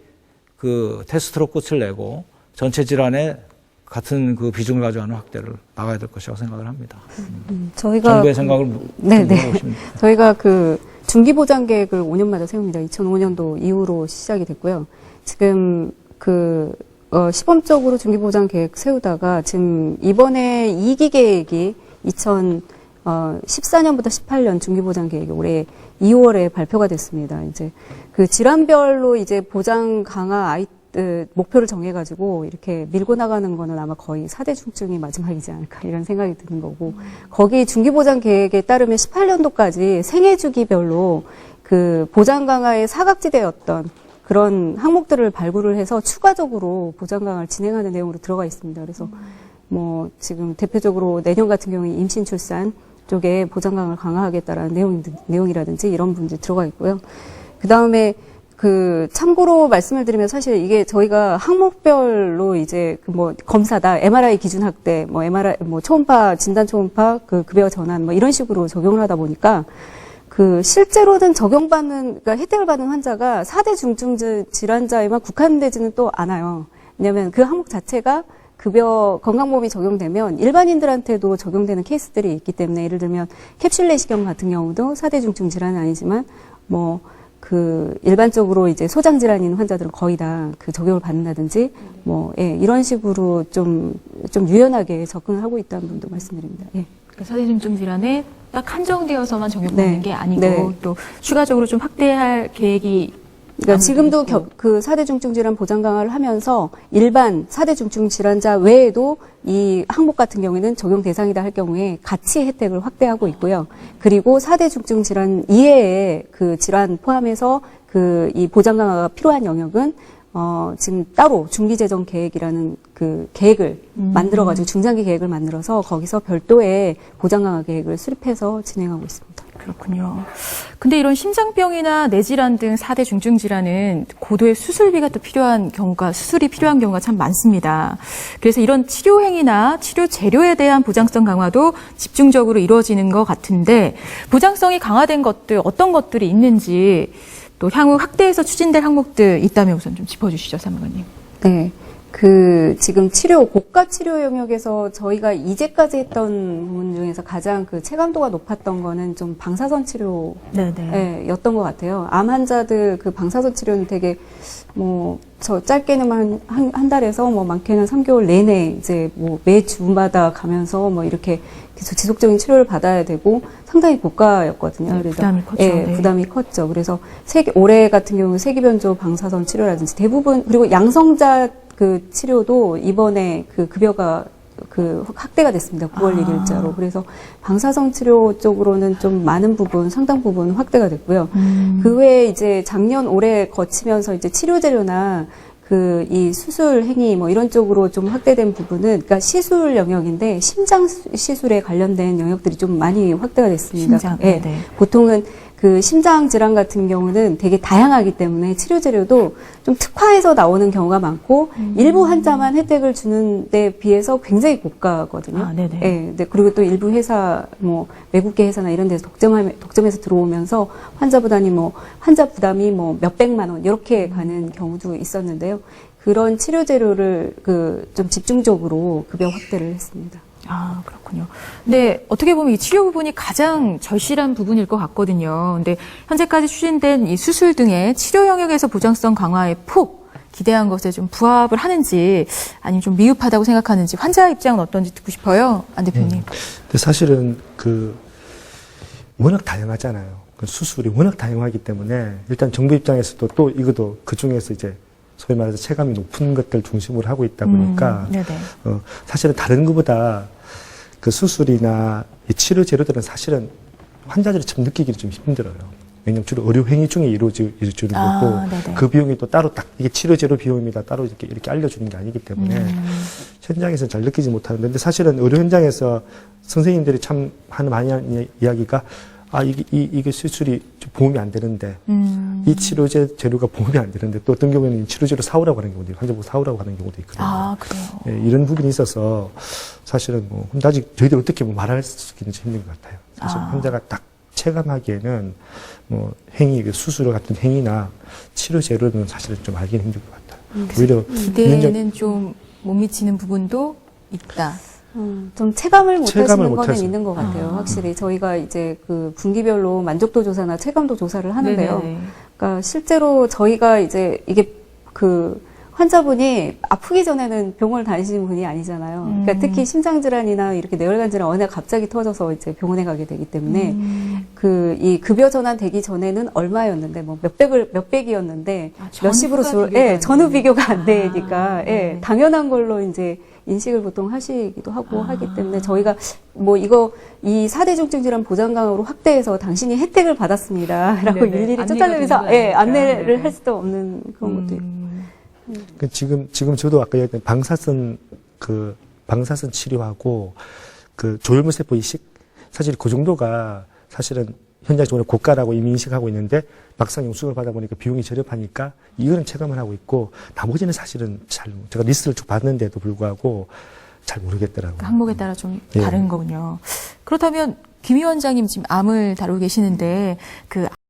그 테스트로 끝을 내고 전체 질환에 같은 그 비중을 가져가는 확대를 나가야 될 것이라고 생각을 합니다. 저희가 정부의 생각을 물어보시면 저희가 그 중기보장 계획을 5년마다 세웁니다. 2005년도 이후로 시작이 됐고요. 지금 시범적으로 중기보장 계획 세우다가 지금 이번에 2기 계획이 2014년부터 18년 중기보장 계획이 올해 2월에 발표가 됐습니다. 이제 그 질환별로 이제 보장 강화 목표를 정해가지고 이렇게 밀고 나가는 거는 아마 거의 4대 중증이 마지막이지 않을까 이런 생각이 드는 거고 거기 중기보장 계획에 따르면 18년도까지 생애주기별로 그 보장 강화의 사각지대였던 그런 항목들을 발굴을 해서 추가적으로 보장 강화를 진행하는 내용으로 들어가 있습니다. 그래서 뭐 지금 대표적으로 내년 같은 경우에 임신 출산 쪽에 보장 강화를 강화하겠다라는 내용이라든지 이런 부분들이 들어가 있고요. 그 다음에 참고로 말씀을 드리면 사실 이게 저희가 항목별로 이제 검사다, MRI 기준 확대, MRI, 초음파, 진단 초음파, 급여 전환, 이런 식으로 적용을 하다 보니까 실제로는 그러니까 혜택을 받는 환자가 4대 중증 질환자에만 국한되지는 또 않아요. 왜냐면 그 항목 자체가 급여 건강보험이 적용되면 일반인들한테도 적용되는 케이스들이 있기 때문에 예를 들면 캡슐 내시경 같은 경우도 4대 중증 질환은 아니지만 일반적으로 이제 소장 질환인 환자들은 거의 다 적용을 받는다든지, 이런 식으로 좀 유연하게 접근을 하고 있다는 점도 말씀드립니다. 예. 그러니까 4대 중증 질환에 딱 한정되어서만 적용받는 네. 게 아니고, 네. 또 추가적으로 좀 확대할 계획이 그러니까 지금도 4대 중증 질환 보장 강화를 하면서 일반 4대 중증 질환자 외에도 이 항목 같은 경우에는 적용 대상이다 할 경우에 같이 혜택을 확대하고 있고요. 그리고 4대 중증 질환 이외의 질환 포함해서 이 보장 강화가 필요한 영역은 지금 따로 중기재정 계획이라는 계획을 만들어가지고 중장기 계획을 만들어서 거기서 별도의 보장 강화 계획을 수립해서 진행하고 있습니다. 그렇군요. 근데 이런 심장병이나 뇌질환 등 4대 중증 질환은 고도의 수술이 필요한 경우가 참 많습니다. 그래서 이런 치료 행위나 치료 재료에 대한 보장성 강화도 집중적으로 이루어지는 것 같은데 보장성이 강화된 것들 어떤 것들이 있는지 또 향후 확대해서 추진될 항목들 있다면 우선 좀 짚어주시죠, 사무관님. 네. 지금 고가 치료 영역에서 저희가 이제까지 했던 부분 중에서 가장 체감도가 높았던 거는 좀 방사선 치료였던 것 같아요. 암 환자들 방사선 치료는 되게 짧게는 한 달에서 많게는 3개월 내내 이제 매 주마다 가면서 이렇게 계속 지속적인 치료를 받아야 되고 상당히 고가였거든요. 그래서 부담이 컸죠. 네, 부담이 컸죠. 그래서 올해 같은 경우 세기변조 방사선 치료라든지 대부분 그리고 양성자 치료도 이번에 급여가 확대가 됐습니다. 9월 1일자로. 그래서 방사선 치료 쪽으로는 좀 상당 부분 확대가 됐고요. 그 외에 이제 작년 올해 거치면서 이제 치료 재료나 이 수술 행위 뭐 이런 쪽으로 좀 확대된 부분은 그러니까 시술 영역인데 심장 시술에 관련된 영역들이 좀 많이 확대가 됐습니다. 심장. 예. 네. 보통은 그 심장 질환 같은 경우는 되게 다양하기 때문에 치료 재료도 좀 특화해서 나오는 경우가 많고 일부 환자만 혜택을 주는 데 비해서 굉장히 고가거든요. 아, 네네. 예. 네, 그리고 또 일부 회사 뭐 외국계 회사나 이런 데서 독점해서 들어오면서 환자 부담이 뭐 몇백만 원 이렇게 가는 경우도 있었는데요. 그런 치료 재료를 좀 집중적으로 급여 확대를 했습니다. 아, 그렇군요. 근데 어떻게 보면 이 치료 부분이 가장 절실한 부분일 것 같거든요. 근데 현재까지 추진된 이 수술 등의 치료 영역에서 보장성 강화에 푹 기대한 것에 좀 부합을 하는지 아니면 좀 미흡하다고 생각하는지 환자 입장은 어떤지 듣고 싶어요. 안 대표님. 근데 사실은 워낙 다양하잖아요. 수술이 워낙 다양하기 때문에 일단 정부 입장에서도 또 이것도 그 중에서 이제 소위 말해서 체감이 높은 것들 중심으로 하고 있다 보니까 네네. 사실은 다른 것보다 그 수술이나 이 치료 재료들은 사실은 환자들이 참 느끼기는 좀 힘들어요. 왜냐면 주로 의료 행위 중에 이루어지는 거고 네네. 그 비용이 또 따로 딱 이게 치료 재료 비용입니다. 따로 이렇게 알려주는 게 아니기 때문에 현장에서는 잘 느끼지 못하는데 근데 사실은 의료 현장에서 선생님들이 참 많이 하는 이야기가 이게 수술이 좀 보험이 안 되는데, 이 치료제 재료가 보험이 안 되는데, 또 어떤 경우에는 치료제로 사오라고 하는 경우도 있고, 환자 보고 사오라고 하는 경우도 있거든요. 아, 그래요? 예, 이런 부분이 있어서, 사실은 아직 저희들 어떻게 말할 수 있는지 힘든 것 같아요. 사실 환자가 딱 체감하기에는, 수술 같은 행위나 치료 재료는 사실은 좀 알기는 힘들 것 같아요. 오히려 기대에는 좀 못 미치는 부분도 있다. 좀 체감을 못 체감을 하시는 못 거는 하죠. 있는 것 같아요. 확실히 저희가 이제 분기별로 만족도 조사나 체감도 조사를 하는데요. 네네네. 그러니까 실제로 저희가 이제 이게 환자분이 아프기 전에는 병원을 다니시는 분이 아니잖아요. 그러니까 특히 심장질환이나 이렇게 뇌혈관 질환 어느 날 갑자기 터져서 이제 병원에 가게 되기 때문에 이 급여 전환 되기 전에는 얼마였는데 뭐 몇백이었는데 몇십으로 전후 비교가 안 되니까 당연한 걸로 이제 인식을 보통 하시기도 하고 하기 때문에 저희가 이 4대 중증 질환 보장 강화로 확대해서 당신이 혜택을 받았습니다라고 네네. 일일이 쫓아내면서 안내를 할 수도 없는 그런 것도 있고. 지금 저도 아까 얘기했던 방사선 치료하고 조혈물세포 이식 사실 그 정도가 사실은 현장적으로 고가라고 이미 인식하고 있는데 막상 용수를 받아보니까 비용이 저렴하니까 이거는 체감을 하고 있고 나머지는 사실은 제가 리스트를 쭉 봤는데도 불구하고 잘 모르겠더라고요. 그러니까 항목에 따라 좀 다른 거군요. 그렇다면 김 위원장님 지금 암을 다루고 계시는데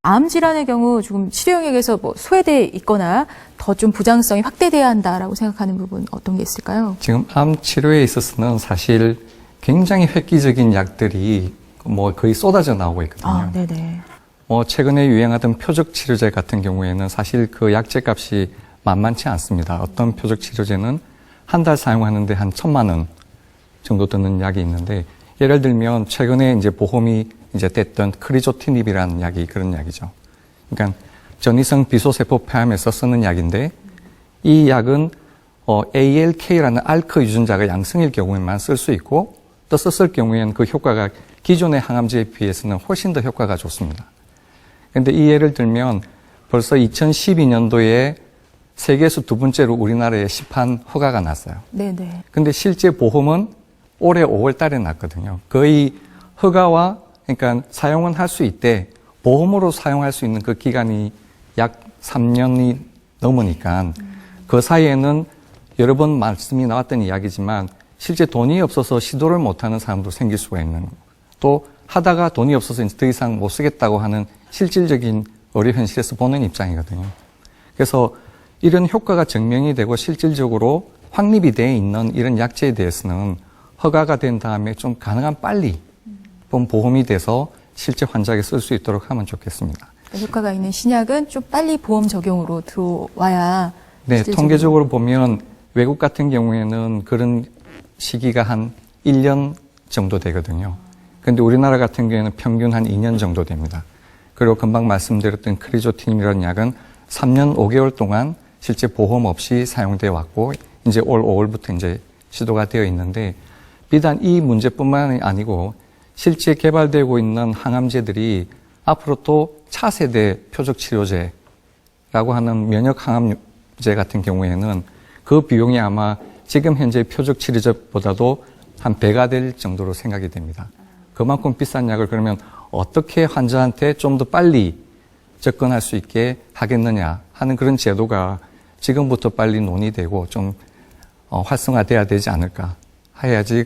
암 질환의 경우 조금 치료 영역에서 소외돼 있거나 더 좀 보장성이 확대돼야 한다라고 생각하는 부분 어떤 게 있을까요? 지금 암 치료에 있어서는 사실 굉장히 획기적인 약들이 거의 쏟아져 나오고 있거든요. 아, 네네. 최근에 유행하던 표적 치료제 같은 경우에는 사실 그 약제 값이 만만치 않습니다. 어떤 표적 치료제는 한 달 사용하는데 한 1,000만 원 정도 드는 약이 있는데 예를 들면 최근에 이제 보험이 이제 됐던 크리조티닙이라는 약이 그런 약이죠. 그러니까 전이성 비소세포 폐암에서 쓰는 약인데 이 약은 ALK라는 알크 유전자가 양성일 경우에만 쓸 수 있고 또 썼을 경우에는 그 효과가 기존의 항암제에 비해서는 훨씬 더 효과가 좋습니다. 그런데 이 예를 들면 벌써 2012년도에 세계에서 두 번째로 우리나라에 시판 허가가 났어요. 네네. 근데 실제 보험은 올해 5월 달에 났거든요. 거의 허가와 그러니까 사용은 할 수 있대 보험으로 사용할 수 있는 그 기간이 약 3년이 넘으니까 그 사이에는 여러 번 말씀이 나왔던 이야기지만 실제 돈이 없어서 시도를 못하는 사람도 생길 수가 있는 거고 또 하다가 돈이 없어서 이제 더 이상 못 쓰겠다고 하는 실질적인 의료 현실에서 보는 입장이거든요. 그래서 이런 효과가 증명이 되고 실질적으로 확립이 되어 있는 이런 약제에 대해서는 허가가 된 다음에 좀 가능한 빨리 보험이 돼서 실제 환자에게 쓸 수 있도록 하면 좋겠습니다. 효과가 있는 신약은 좀 빨리 보험 적용으로 들어와야. 네, 통계적으로 보면 외국 같은 경우에는 그런 시기가 한 1년 정도 되거든요. 그런데 우리나라 같은 경우에는 평균 한 2년 정도 됩니다. 그리고 금방 말씀드렸던 크리조틴이라는 약은 3년 5개월 동안 실제 보험 없이 사용되어 왔고 이제 올 5월부터 이제 시도가 되어 있는데 비단 이 문제뿐만 아니고 실제 개발되고 있는 항암제들이 앞으로 또 차세대 표적 치료제라고 하는 면역 항암 같은 경우에는 그 비용이 아마 지금 현재 표적 치료제보다도 한 배가 될 정도로 생각이 됩니다. 그만큼 비싼 약을 그러면 어떻게 환자한테 좀 더 빨리 접근할 수 있게 하겠느냐 하는 그런 제도가 지금부터 빨리 논의되고 좀 활성화돼야 되지 않을까. 해야지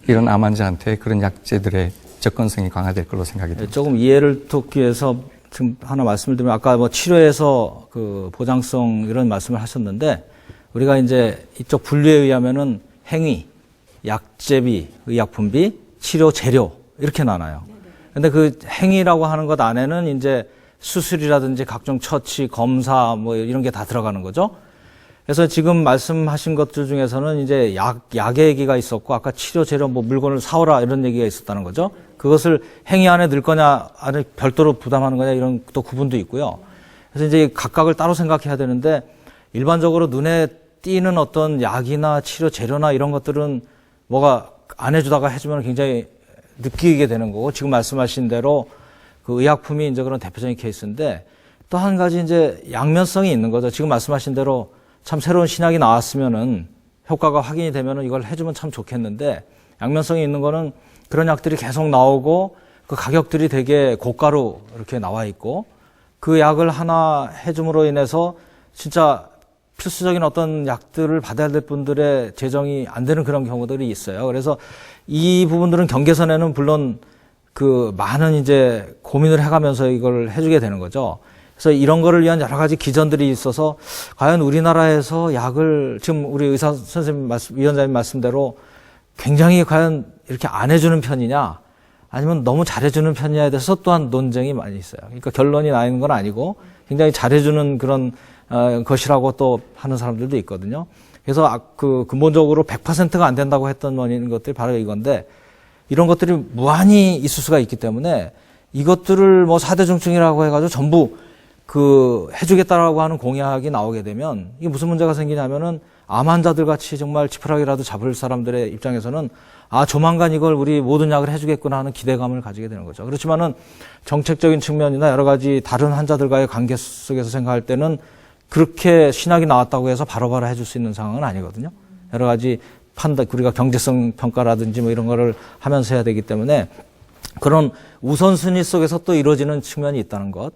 이런 암 환자한테 그런 약제들의 접근성이 강화될 걸로 생각이 됩니다. 조금 이해를 돕기 위해서 지금 하나 말씀을 드리면 아까 뭐 치료에서 그 보장성 이런 말씀을 하셨는데 우리가 이제 이쪽 분류에 의하면은 행위, 약제비, 의약품비, 치료 재료 이렇게 나눠요. 근데 그 행위라고 하는 것 안에는 이제 수술이라든지 각종 처치, 검사 뭐 이런 게 다 들어가는 거죠. 그래서 지금 말씀하신 것들 중에서는 이제 약의 얘기가 있었고 아까 치료 재료 뭐 물건을 사오라 이런 얘기가 있었다는 거죠. 그것을 행위 안에 넣을 거냐 안에 별도로 부담하는 거냐 이런 또 구분도 있고요. 그래서 이제 각각을 따로 생각해야 되는데 일반적으로 눈에 띄는 어떤 약이나 치료 재료나 이런 것들은 뭐가 안 해주다가 해주면 굉장히 느끼게 되는 거고 지금 말씀하신 대로 그 의약품이 이제 그런 대표적인 케이스인데 또 한 가지 이제 양면성이 있는 거죠. 지금 말씀하신 대로 참 새로운 신약이 나왔으면은 효과가 확인이 되면은 이걸 해주면 참 좋겠는데 양면성이 있는 거는 그런 약들이 계속 나오고 그 가격들이 되게 고가로 이렇게 나와 있고 그 약을 하나 해줌으로 인해서 진짜 필수적인 어떤 약들을 받아야 될 분들의 재정이 안 되는 그런 경우들이 있어요. 그래서 이 부분들은 경계선에는 물론 그 많은 이제 고민을 해가면서 이걸 해주게 되는 거죠. 그래서 이런 거를 위한 여러 가지 기전들이 있어서 과연 우리나라에서 약을 지금 우리 의사 선생님 위원장님 말씀대로 굉장히 과연 이렇게 안 해주는 편이냐 아니면 너무 잘해주는 편이냐에 대해서 또한 논쟁이 많이 있어요. 그러니까 결론이 나 있는 건 아니고 굉장히 잘해주는 그런 것이라고 또 하는 사람들도 있거든요. 그래서 그 근본적으로 100%가 안 된다고 했던 원인 것들이 바로 이건데 이런 것들이 무한히 있을 수가 있기 때문에 이것들을 뭐 4대 중증이라고 해가지고 전부 그 해주겠다라고 하는 공약이 나오게 되면 이게 무슨 문제가 생기냐면은 암 환자들 같이 정말 지푸라기라도 잡을 사람들의 입장에서는 아 조만간 이걸 우리 모든 약을 해주겠구나 하는 기대감을 가지게 되는 거죠. 그렇지만은 정책적인 측면이나 여러 가지 다른 환자들과의 관계 속에서 생각할 때는 그렇게 신약이 나왔다고 해서 바로바로 해줄 수 있는 상황은 아니거든요. 여러 가지 판단, 우리가 경제성 평가라든지 뭐 이런 거를 하면서 해야 되기 때문에 그런 우선순위 속에서 또 이루어지는 측면이 있다는 것.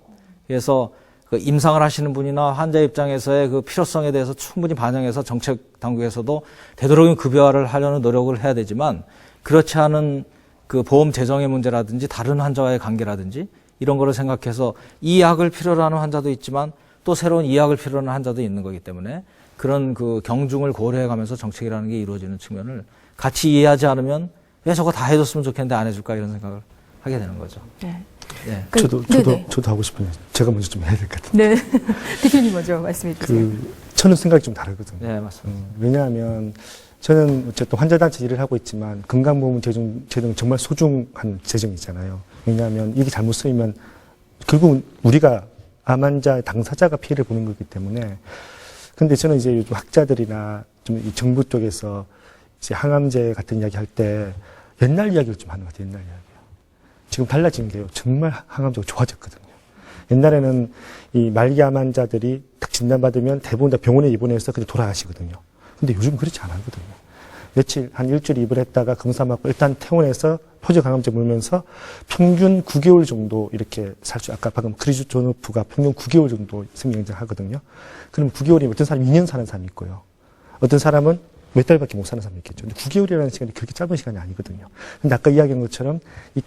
그래서 그 임상을 하시는 분이나 환자 입장에서의 그 필요성에 대해서 충분히 반영해서 정책 당국에서도 되도록이면 급여화를 하려는 노력을 해야 되지만 그렇지 않은 그 보험 재정의 문제라든지 다른 환자와의 관계라든지 이런 거를 생각해서 이 약을 필요로 하는 환자도 있지만 또 새로운 이 약을 필요로 하는 환자도 있는 거기 때문에 그런 그 경중을 고려해 가면서 정책이라는 게 이루어지는 측면을 같이 이해하지 않으면 왜 저거 다 해줬으면 좋겠는데 안 해줄까 이런 생각을 하게 되는 거죠. 네. 네. 저도 하고 싶은데 제가 먼저 좀 해야 될 것 같은데. 네. 대표님 먼저 말씀해 주세요. 저는 생각이 좀 다르거든요. 네, 맞습니다. 왜냐하면 저는 어쨌든 환자단체 일을 하고 있지만 건강보험 재정 정말 소중한 재정이잖아요. 왜냐하면 이게 잘못 쓰이면 결국 우리가 암 환자 당사자가 피해를 보는 거기 때문에. 근데 저는 이제 요즘 학자들이나 좀 이 정부 쪽에서 이제 항암제 같은 이야기 할 때 옛날 이야기를 좀 하는 것 같아요. 옛날 이야기요. 지금 달라진 게요. 정말 항암제가 좋아졌거든요. 옛날에는 이 말기암 환자들이 딱 진단받으면 대부분 다 병원에 입원해서 그냥 돌아가시거든요. 근데 요즘 그렇지 않거든요. 며칠, 한 일주일 입원했다가 검사 받고 일단 퇴원해서 표적 항암제 물면서 평균 9개월 정도 이렇게 살 수, 아까 방금 크리조노프가 평균 9개월 정도 생명장 하거든요. 그럼 9개월이면 어떤 사람이 2년 사는 사람이 있고요. 어떤 사람은 몇 달밖에 못 사는 사람이 있겠죠. 근데 9개월이라는 시간이 그렇게 짧은 시간이 아니거든요. 근데 아까 이야기한 것처럼 이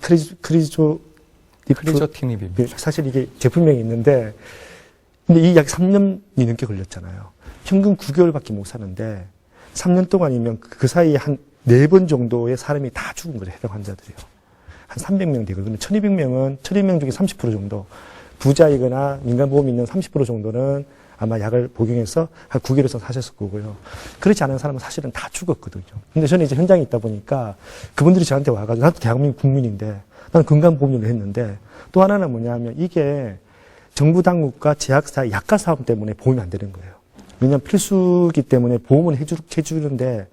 크리조티닙입니다. 사실 이게 제품명이 있는데, 근데 이 약 3년이 넘게 걸렸잖아요. 평균 9개월밖에 못 사는데, 3년 동안이면 그 사이에 한 4번 정도의 사람이 다 죽은 거예요. 해당 환자들이요. 한 300명 되거든요. 1200명 중에 30% 정도, 부자이거나 민간보험이 있는 30% 정도는 아마 약을 복용해서 한 9개월에서 사셨을 거고요. 그렇지 않은 사람은 사실은 다 죽었거든요. 근데 저는 이제 현장에 있다 보니까 그분들이 저한테 와가지고 나도 대한민국 국민인데 나는 건강보험료를 했는데 또 하나는 뭐냐면 이게 정부 당국과 제약사 약가 싸움 때문에 보험이 안 되는 거예요. 왜냐하면 필수기 때문에 보험은 해주는데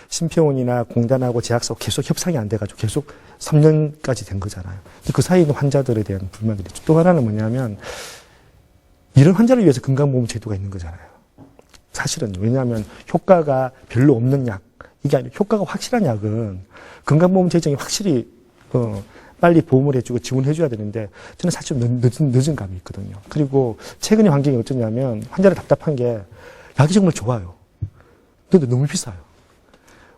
심평원이나 공단하고 제약사하고 계속 협상이 안 돼가지고 계속 3년까지 된 거잖아요. 그 사이에 있는 환자들에 대한 불만들이 있죠. 또 하나는 뭐냐면 이런 환자를 위해서 건강보험 제도가 있는 거잖아요. 사실은. 왜냐하면 효과가 별로 없는 약, 이게 아니라 효과가 확실한 약은 건강보험 재정이 확실히 빨리 보험을 해주고 지원해줘야 되는데 저는 사실 늦은 감이 있거든요. 그리고 최근의 환경이 어쩌냐면 환자를 답답한 게 약이 정말 좋아요. 근데 너무 비싸요.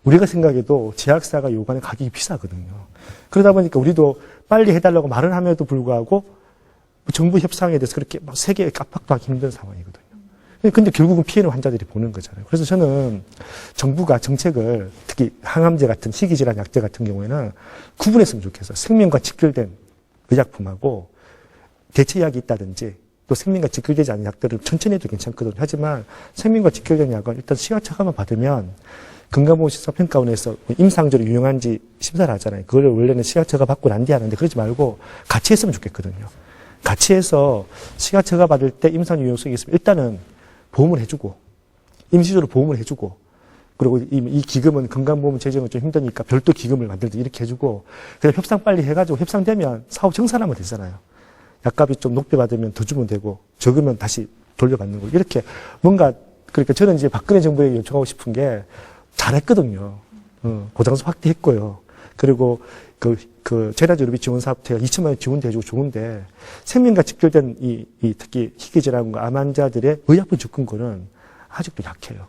우리가 생각해도 제약사가 요구하는 가격이 비싸거든요. 그러다 보니까 우리도 빨리 해달라고 말은 함에도 불구하고 정부 협상에 대해서 그렇게 막 세게 압박도 하기 힘든 상황이거든요. 근데 결국은 피해는 환자들이 보는 거잖아요. 그래서 저는 정부가 정책을 특히 항암제 같은 희귀질환 약제 같은 경우에는 구분했으면 좋겠어요. 생명과 직결된 의약품하고 대체약이 있다든지 또 생명과 직결되지 않은 약들을 천천히 해도 괜찮거든요. 하지만 생명과 직결된 약은 일단 시각처가만 받으면 건강보험심사평가원에서 임상적으로 유용한지 심사를 하잖아요. 그걸 원래는 시각처가 받고 난 뒤에 하는데 그러지 말고 같이 했으면 좋겠거든요. 같이 해서 시각처가 받을 때 임상 유용성이 있으면 일단은 보험을 해주고 임시적으로 보험을 해주고 그리고 이 기금은 건강보험 재정은 좀 힘드니까 별도 기금을 만들든 이렇게 해주고 그냥 협상 빨리 해가지고 협상되면 사업 정산하면 되잖아요. 약값이 좀 높게 받으면 더 주면 되고 적으면 다시 돌려받는 거 이렇게 뭔가 그러니까 저는 이제 박근혜 정부에 요청하고 싶은 게 잘했거든요. 보장서 확대했고요. 그리고 그 재난의료비 지원 사업체가 2천만 원 지원도 해주고 좋은데 생명과 직결된 이 특히 희귀질환과 암 환자들의 의약품 접근권은 아직도 약해요.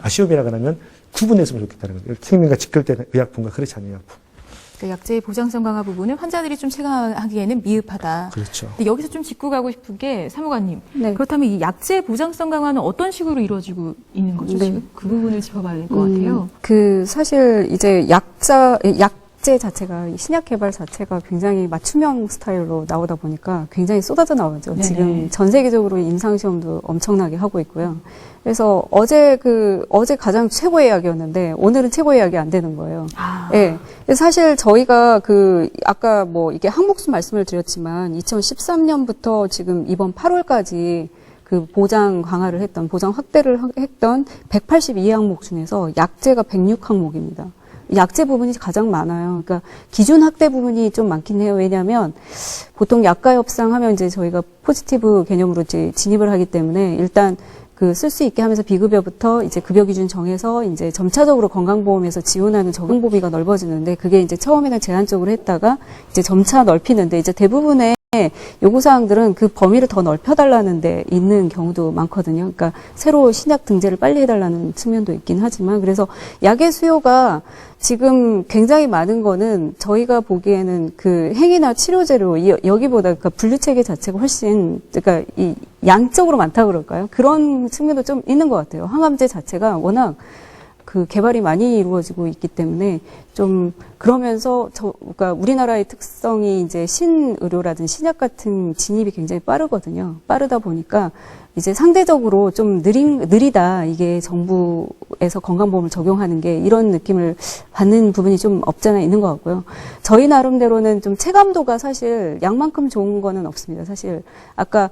아쉬움이라고 하면 구분했으면 좋겠다는 거예요. 생명과 직결된 의약품과 그렇지 않은 의약품. 그러니까 약제의 보장성 강화 부분은 환자들이 좀 체감하기에는 미흡하다. 그렇죠. 근데 여기서 좀 짚고 가고 싶은 게 사무관님. 네. 그렇다면 이 약제 보장성 강화는 어떤 식으로 이루어지고 있는 거죠? 네. 지금 그 부분을 짚어봐야 될 것 같아요. 사실 이제 약제 자체가 신약 개발 자체가 굉장히 맞춤형 스타일로 나오다 보니까 굉장히 쏟아져 나오죠. 네네. 지금 지금 전 세계적으로 임상 시험도 엄청나게 하고 있고요. 그래서 어제 가장 최고의 약이었는데 오늘은 최고의 약이 안 되는 거예요. 예. 그래서 사실 저희가 아까 뭐 이게 항목수 말씀을 드렸지만 2013년부터 지금 이번 8월까지 그 보장 강화를 했던 보장 확대를 했던 182항목 중에서 약제가 106항목입니다. 약제 부분이 가장 많아요. 그러니까 기준 확대 부분이 좀 많긴 해요. 왜냐하면 보통 약가 협상하면 이제 저희가 포지티브 개념으로 이제 진입을 하기 때문에 일단 쓸 수 있게 하면서 비급여부터 이제 급여 기준 정해서 이제 점차적으로 건강보험에서 지원하는 적용 범위가 넓어지는데 그게 이제 처음에는 제한적으로 했다가 이제 점차 넓히는데 이제 대부분의 요구사항들은 그 범위를 더 넓혀달라는 데 있는 경우도 많거든요. 그러니까 새로 신약 등재를 빨리 해달라는 측면도 있긴 하지만 그래서 약의 수요가 지금 굉장히 많은 거는 저희가 보기에는 그 행위나 치료제로 여기보다 그러니까 분류체계 자체가 훨씬 그러니까 이 양적으로 많다고 그럴까요? 그런 측면도 좀 있는 것 같아요. 항암제 자체가 워낙 개발이 많이 이루어지고 있기 때문에 좀 그러면서 그러니까 우리나라의 특성이 이제 신의료라든지 신약 같은 진입이 굉장히 빠르거든요. 빠르다 보니까 이제 상대적으로 좀 느리다 이게 정부에서 건강보험을 적용하는 게 이런 느낌을 받는 부분이 좀 없잖아 있는 것 같고요. 저희 나름대로는 좀 체감도가 사실 약만큼 좋은 거는 없습니다. 사실 아까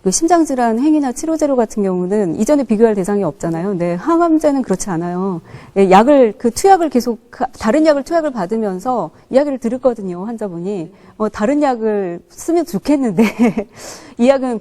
그 심장질환 행위나 치료제로 같은 경우는 이전에 비교할 대상이 없잖아요. 근데 항암제는 그렇지 않아요. 투약을 계속, 다른 약을 투약을 받으면서 이야기를 들었거든요, 환자분이. 다른 약을 쓰면 좋겠는데, 이 약은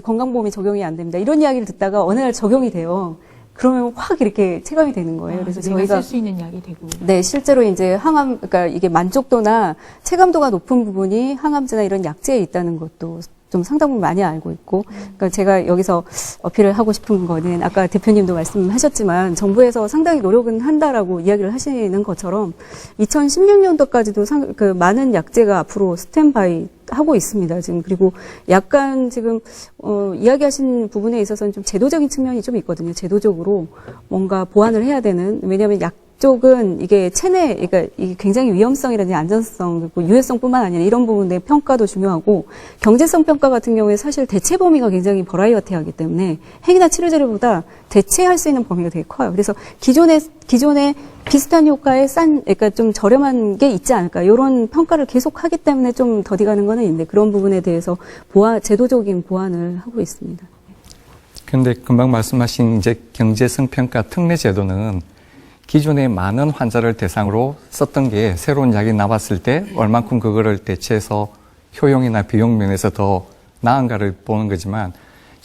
건강보험이 적용이 안 됩니다. 이런 이야기를 듣다가 어느 날 적용이 돼요. 그러면 확 이렇게 체감이 되는 거예요. 그래서 저희가 쓸 수 있는 약이 되고. 네, 실제로 이제 그러니까 이게 만족도나 체감도가 높은 부분이 항암제나 이런 약제에 있다는 것도 좀 상당 부분 많이 알고 있고, 그러니까 제가 여기서 어필을 하고 싶은 거는 아까 대표님도 말씀하셨지만 정부에서 상당히 노력은 한다라고 이야기를 하시는 것처럼 2016년도까지도 많은 약제가 앞으로 스탠바이 하고 있습니다. 지금 그리고 약간 지금 이야기하신 부분에 있어서는 좀 제도적인 측면이 좀 있거든요. 제도적으로 뭔가 보완을 해야 되는 왜냐하면 약 쪽은 이게 그러니까 이게 굉장히 위험성이라든지 안전성 그리고 유해성뿐만 아니라 이런 부분의 평가도 중요하고 경제성 평가 같은 경우에 사실 대체 범위가 굉장히 버라이어티하기 때문에 행위나 치료제보다 대체할 수 있는 범위가 되게 커요. 그래서 기존에 비슷한 효과에 그러니까 좀 저렴한 게 있지 않을까 이런 평가를 계속 하기 때문에 좀 더디가는 거는 있는데 그런 부분에 대해서 제도적인 보완을 하고 있습니다. 그런데 금방 말씀하신 이제 경제성 평가 특례 제도는 기존에 많은 환자를 대상으로 썼던 게 새로운 약이 나왔을 때 얼만큼 그거를 대체해서 효용이나 비용 면에서 더 나은가를 보는 거지만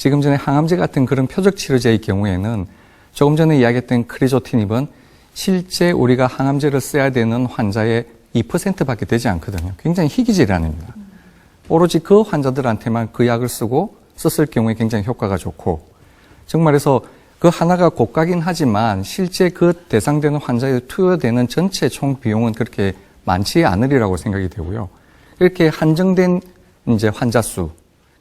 지금 전에 항암제 같은 그런 표적 치료제의 경우에는 조금 전에 이야기했던 크리조티닙은 실제 우리가 항암제를 써야 되는 환자의 2%밖에 되지 않거든요. 굉장히 희귀 질환입니다. 오로지 그 환자들한테만 그 약을 쓰고 썼을 경우에 굉장히 효과가 좋고, 정말해서 그 하나가 고가긴 하지만 실제 그 대상되는 환자에 투여되는 전체 총 비용은 그렇게 많지 않으리라고 생각이 되고요. 이렇게 한정된 이제 환자 수,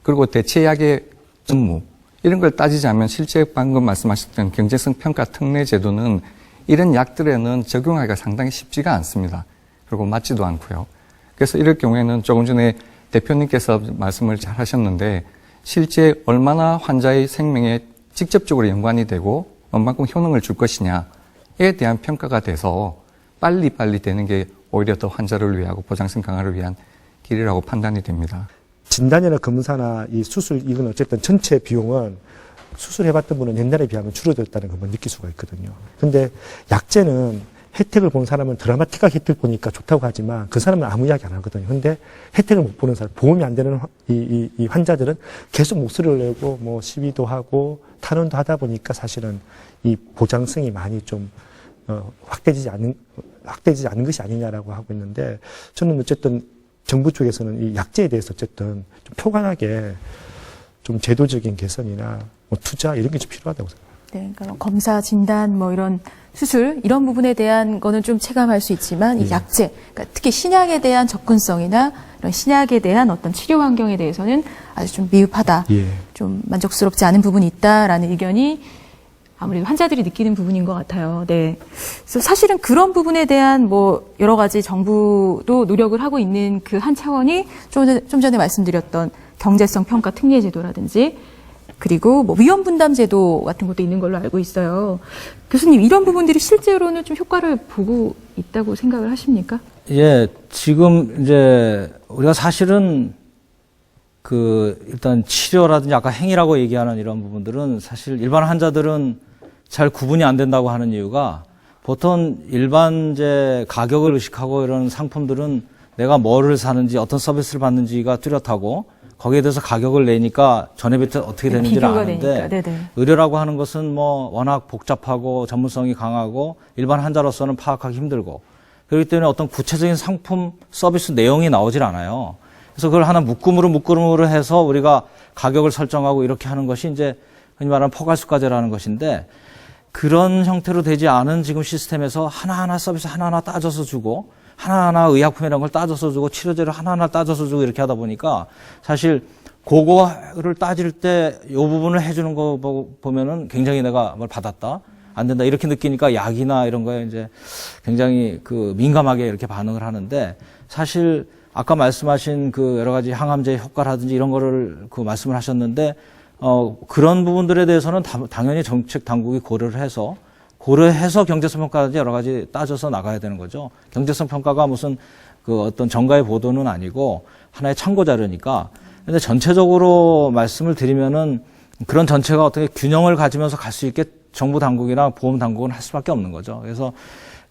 그리고 대체약의 업무, 이런 걸 따지자면 실제 방금 말씀하셨던 경제성 평가 특례 제도는 이런 약들에는 적용하기가 상당히 쉽지가 않습니다. 그리고 맞지도 않고요. 그래서 이럴 경우에는 조금 전에 대표님께서 말씀을 잘 하셨는데, 실제 얼마나 환자의 생명에 직접적으로 연관이 되고 얼마만큼 효능을 줄 것이냐에 대한 평가가 돼서 빨리빨리 되는 게 오히려 더 환자를 위하고 보장성 강화를 위한 길이라고 판단이 됩니다. 진단이나 검사나 이 수술, 이건 어쨌든 전체 비용은 수술해봤던 분은 옛날에 비하면 줄어들었다는 걸 느낄 수가 있거든요. 근데 약제는 혜택을 본 사람은 드라마틱하게 혜택 보니까 좋다고 하지만 그 사람은 아무 이야기 안 하거든요. 근데 혜택을 못 보는 사람, 보험이 안 되는 이 환자들은 계속 목소리를 내고 뭐 시위도 하고 탄원도 하다 보니까 사실은 이 보장성이 많이 좀 확대되지 않은 것이 아니냐라고 하고 있는데, 저는 어쨌든 정부 쪽에서는 이 약제에 대해서 어쨌든 좀 표관하게 좀 제도적인 개선이나 뭐 투자 이런 게 좀 필요하다고 생각합니다. 네, 그러니까 검사, 진단, 뭐 이런 수술 이런 부분에 대한 거는 좀 체감할 수 있지만 이 약제, 그러니까 특히 신약에 대한 접근성이나 이런 신약에 대한 어떤 치료 환경에 대해서는 아주 좀 미흡하다, 좀 만족스럽지 않은 부분이 있다라는 의견이 아무래도 환자들이 느끼는 부분인 것 같아요. 네, 그래서 사실은 그런 부분에 대한 뭐 여러 가지 정부도 노력을 하고 있는 그 한 차원이 좀 전에 말씀드렸던 경제성 평가 특례 제도라든지, 그리고 뭐 위험 분담 제도 같은 것도 있는 걸로 알고 있어요. 교수님, 이런 부분들이 실제로는 좀 효과를 보고 있다고 생각을 하십니까? 예, 지금 이제 우리가 사실은 일단 치료라든지 아까 행위라고 얘기하는 이런 부분들은 사실 일반 환자들은 잘 구분이 안 된다고 하는 이유가, 보통 일반 이제 가격을 의식하고 이런 상품들은 내가 뭐를 사는지 어떤 서비스를 받는지가 뚜렷하고 거기에 대해서 가격을 내니까 전에부터 어떻게 되는지를 아는데, 의료라고 하는 것은 뭐 워낙 복잡하고 전문성이 강하고 일반 환자로서는 파악하기 힘들고, 그렇기 때문에 어떤 구체적인 상품 서비스 내용이 나오질 않아요. 그래서 그걸 하나 묶음으로 해서 우리가 가격을 설정하고 이렇게 하는 것이 이제 흔히 말하는 포괄수가제라는 것인데, 그런 형태로 되지 않은 지금 시스템에서 하나하나 서비스 하나하나 따져서 주고, 하나하나 의약품이라는 걸 따져서 주고, 치료제를 하나하나 따져서 주고 이렇게 하다 보니까 사실 그거를 따질 때 이 부분을 해주는 거 보면은 굉장히 내가 뭘 받았다, 안 된다 이렇게 느끼니까 약이나 이런 거에 이제 굉장히 민감하게 이렇게 반응을 하는데, 사실 아까 말씀하신 여러 가지 항암제 효과라든지 이런 거를 말씀을 하셨는데, 그런 부분들에 대해서는 당연히 정책 당국이 고려해서 경제성 평가까지 여러 가지 따져서 나가야 되는 거죠. 경제성 평가가 무슨 어떤 정가의 보도는 아니고 하나의 참고 자료니까. 근데 전체적으로 말씀을 드리면은 그런 전체가 어떻게 균형을 가지면서 갈 수 있게 정부 당국이나 보험 당국은 할 수밖에 없는 거죠. 그래서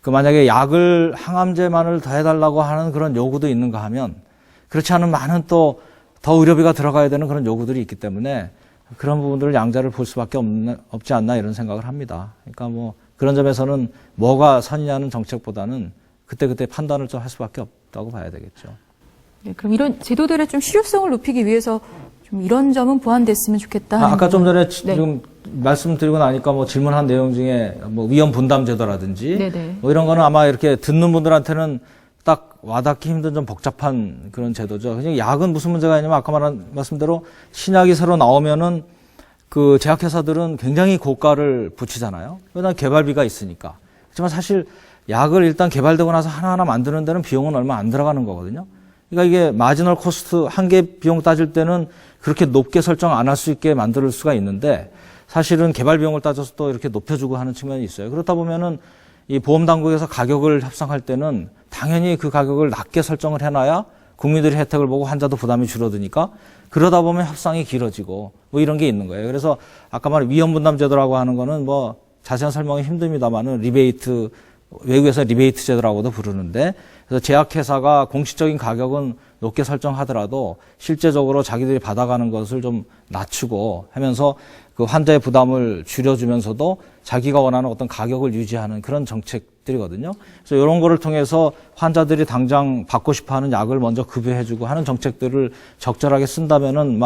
만약에 약을 항암제만을 더 해달라고 하는 그런 요구도 있는가 하면, 그렇지 않은 많은 또 더 의료비가 들어가야 되는 그런 요구들이 있기 때문에 그런 부분들을 양자를 볼 수밖에 없지 않나 이런 생각을 합니다. 그러니까 뭐 그런 점에서는 뭐가 선이냐는 정책보다는 그때그때 판단을 좀 할 수밖에 없다고 봐야 되겠죠. 네, 그럼 이런 제도들의 좀 실효성을 높이기 위해서 좀 이런 점은 보완됐으면 좋겠다. 아까 좀 전에 지금 말씀드리고 나니까 뭐 질문한 내용 중에 뭐 위험 분담 제도라든지 뭐 이런 거는 아마 이렇게 듣는 분들한테는 딱 와닿기 힘든 좀 복잡한 그런 제도죠. 그냥 약은 무슨 문제가 있냐면 아까 말한 말씀대로 신약이 새로 나오면은 제약회사들은 굉장히 고가를 붙이잖아요. 왜냐하면 개발비가 있으니까. 하지만 사실 약을 일단 개발되고 나서 하나하나 만드는 데는 비용은 얼마 안 들어가는 거거든요. 그러니까 이게 마지널 코스트 한 개 비용 따질 때는 그렇게 높게 설정 안 할 수 있게 만들 수가 있는데, 사실은 개발 비용을 따져서 또 이렇게 높여주고 하는 측면이 있어요. 그렇다 보면은 이 보험 당국에서 가격을 협상할 때는 당연히 그 가격을 낮게 설정을 해놔야 국민들이 혜택을 보고 환자도 부담이 줄어드니까, 그러다 보면 협상이 길어지고 뭐 이런 게 있는 거예요. 그래서 아까 말한 위험 분담 제도라고 하는 거는 뭐 자세한 설명이 힘듭니다만은 리베이트 외국에서 리베이트 제도라고도 부르는데, 그래서 제약회사가 공식적인 가격은 높게 설정하더라도 실제적으로 자기들이 받아가는 것을 좀 낮추고 하면서 그 환자의 부담을 줄여주면서도 자기가 원하는 어떤 가격을 유지하는 그런 정책들이거든요. 그래서 이런 거를 통해서 환자들이 당장 받고 싶어하는 약을 먼저 급여해주고 하는 정책들을 적절하게 쓴다면은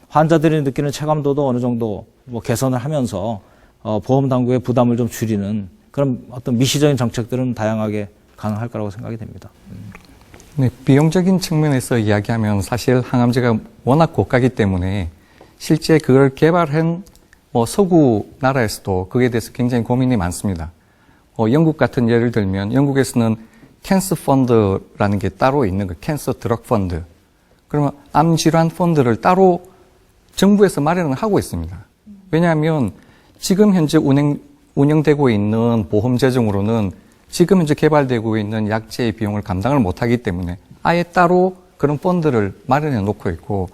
환자들이 느끼는 체감도도 어느 정도 뭐 개선을 하면서 보험 당국의 부담을 좀 줄이는 그런 어떤 미시적인 정책들은 다양하게 가능할 거라고 생각이 됩니다. 네, 비용적인 측면에서 이야기하면 사실 항암제가 워낙 고가기 때문에 실제 그걸 개발한 서구 나라에서도 그에 대해서 굉장히 고민이 많습니다. 영국 같은 예를 들면 영국에서는 캔서 펀드라는 게 따로 있는 거예요. 캔서 드럭 펀드. 그러면 암 질환 펀드를 따로 정부에서 마련을 하고 있습니다. 왜냐하면 지금 현재 운영되고 있는 보험 재정으로는 지금 현재 개발되고 있는 약제의 비용을 감당을 못하기 때문에 아예 따로 그런 펀드를 마련해 놓고 있고,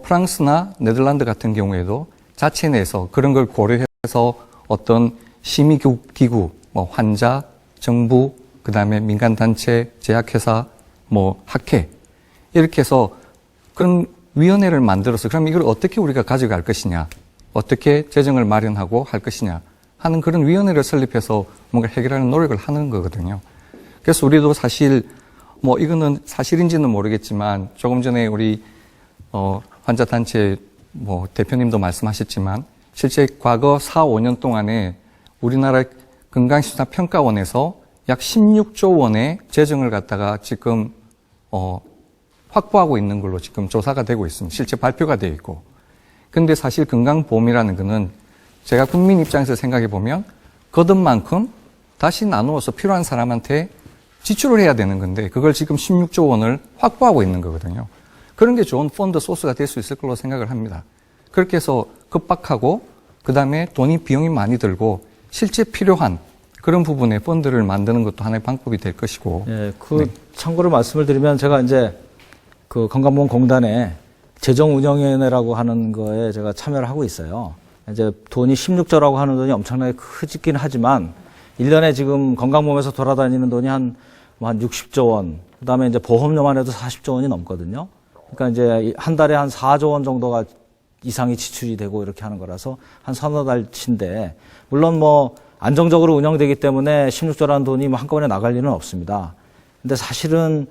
프랑스나 네덜란드 같은 경우에도 자체 내에서 그런 걸 고려해서 어떤 심의기구, 환자, 정부, 그 다음에 민간단체, 제약회사, 학회, 이렇게 해서 그런 위원회를 만들어서 그럼 이걸 어떻게 우리가 가져갈 것이냐, 어떻게 재정을 마련하고 할 것이냐 하는 그런 위원회를 설립해서 뭔가 해결하는 노력을 하는 거거든요. 그래서 우리도 사실 이거는 사실인지는 모르겠지만 조금 전에 우리 환자단체 대표님도 말씀하셨지만 실제 과거 4, 5년 동안에 우리나라 건강심사평가원에서 약 16조 원의 재정을 갖다가 지금 확보하고 있는 걸로 지금 조사가 되고 있습니다. 실제 발표가 되어 있고. 근데 사실 건강보험이라는 거는 제가 국민 입장에서 생각해 보면 거둔 만큼 다시 나누어서 필요한 사람한테 지출을 해야 되는 건데 그걸 지금 16조 원을 확보하고 있는 거거든요. 그런 게 좋은 펀드 소스가 될 수 있을 걸로 생각을 합니다. 그렇게 해서 급박하고 그다음에 비용이 많이 들고 실제 필요한 그런 부분에 펀드를 만드는 것도 하나의 방법이 될 것이고. 예, 참고로 말씀을 드리면 제가 이제 그 건강보험공단에 재정운영위원회라고 하는 거에 제가 참여를 하고 있어요. 이제 돈이 16조라고 하는 돈이 엄청나게 크긴 하지만 1년에 지금 건강보험에서 돌아다니는 돈이 한 60조 원, 그다음에 이제 보험료만 해도 40조 원이 넘거든요. 그러니까 이제 한 달에 한 4조 원 정도가 이상이 지출이 되고 이렇게 하는 거라서 한 서너 달치인데, 물론 안정적으로 운영되기 때문에 16조라는 돈이 한꺼번에 나갈 일은 없습니다. 근데 사실은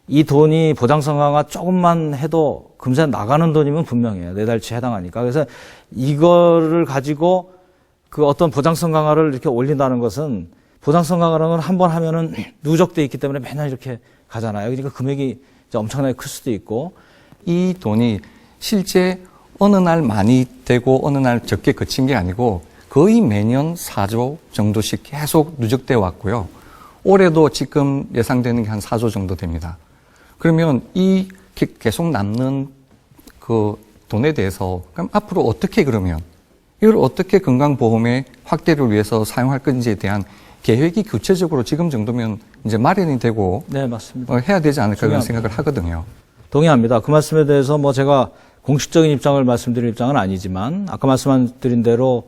이 돈이 보장성 강화 조금만 해도 금세 나가는 돈이면 분명해요. 4달치 해당하니까. 그래서 이거를 가지고 그 어떤 보장성 강화를 이렇게 올린다는 것은, 보장성 강화라는 건 한 번 하면은 누적돼 있기 때문에 맨날 이렇게 가잖아요. 그러니까 금액이 이제 엄청나게 클 수도 있고. 이 돈이 실제 어느 날 많이 되고 어느 날 적게 그친 게 아니고 거의 매년 4조 정도씩 계속 누적돼 왔고요. 올해도 지금 예상되는 게 한 4조 정도 됩니다. 그러면 이 계속 남는 그 돈에 대해서 그럼 앞으로 어떻게 그러면 이걸 어떻게 건강보험의 확대를 위해서 사용할 건지에 대한 계획이 구체적으로 지금 정도면 이제 마련이 되고. 네, 맞습니다. 해야 되지 않을까 그런 생각을 하거든요. 동의합니다. 그 말씀에 대해서 제가 공식적인 입장을 말씀드릴 입장은 아니지만 아까 말씀드린 대로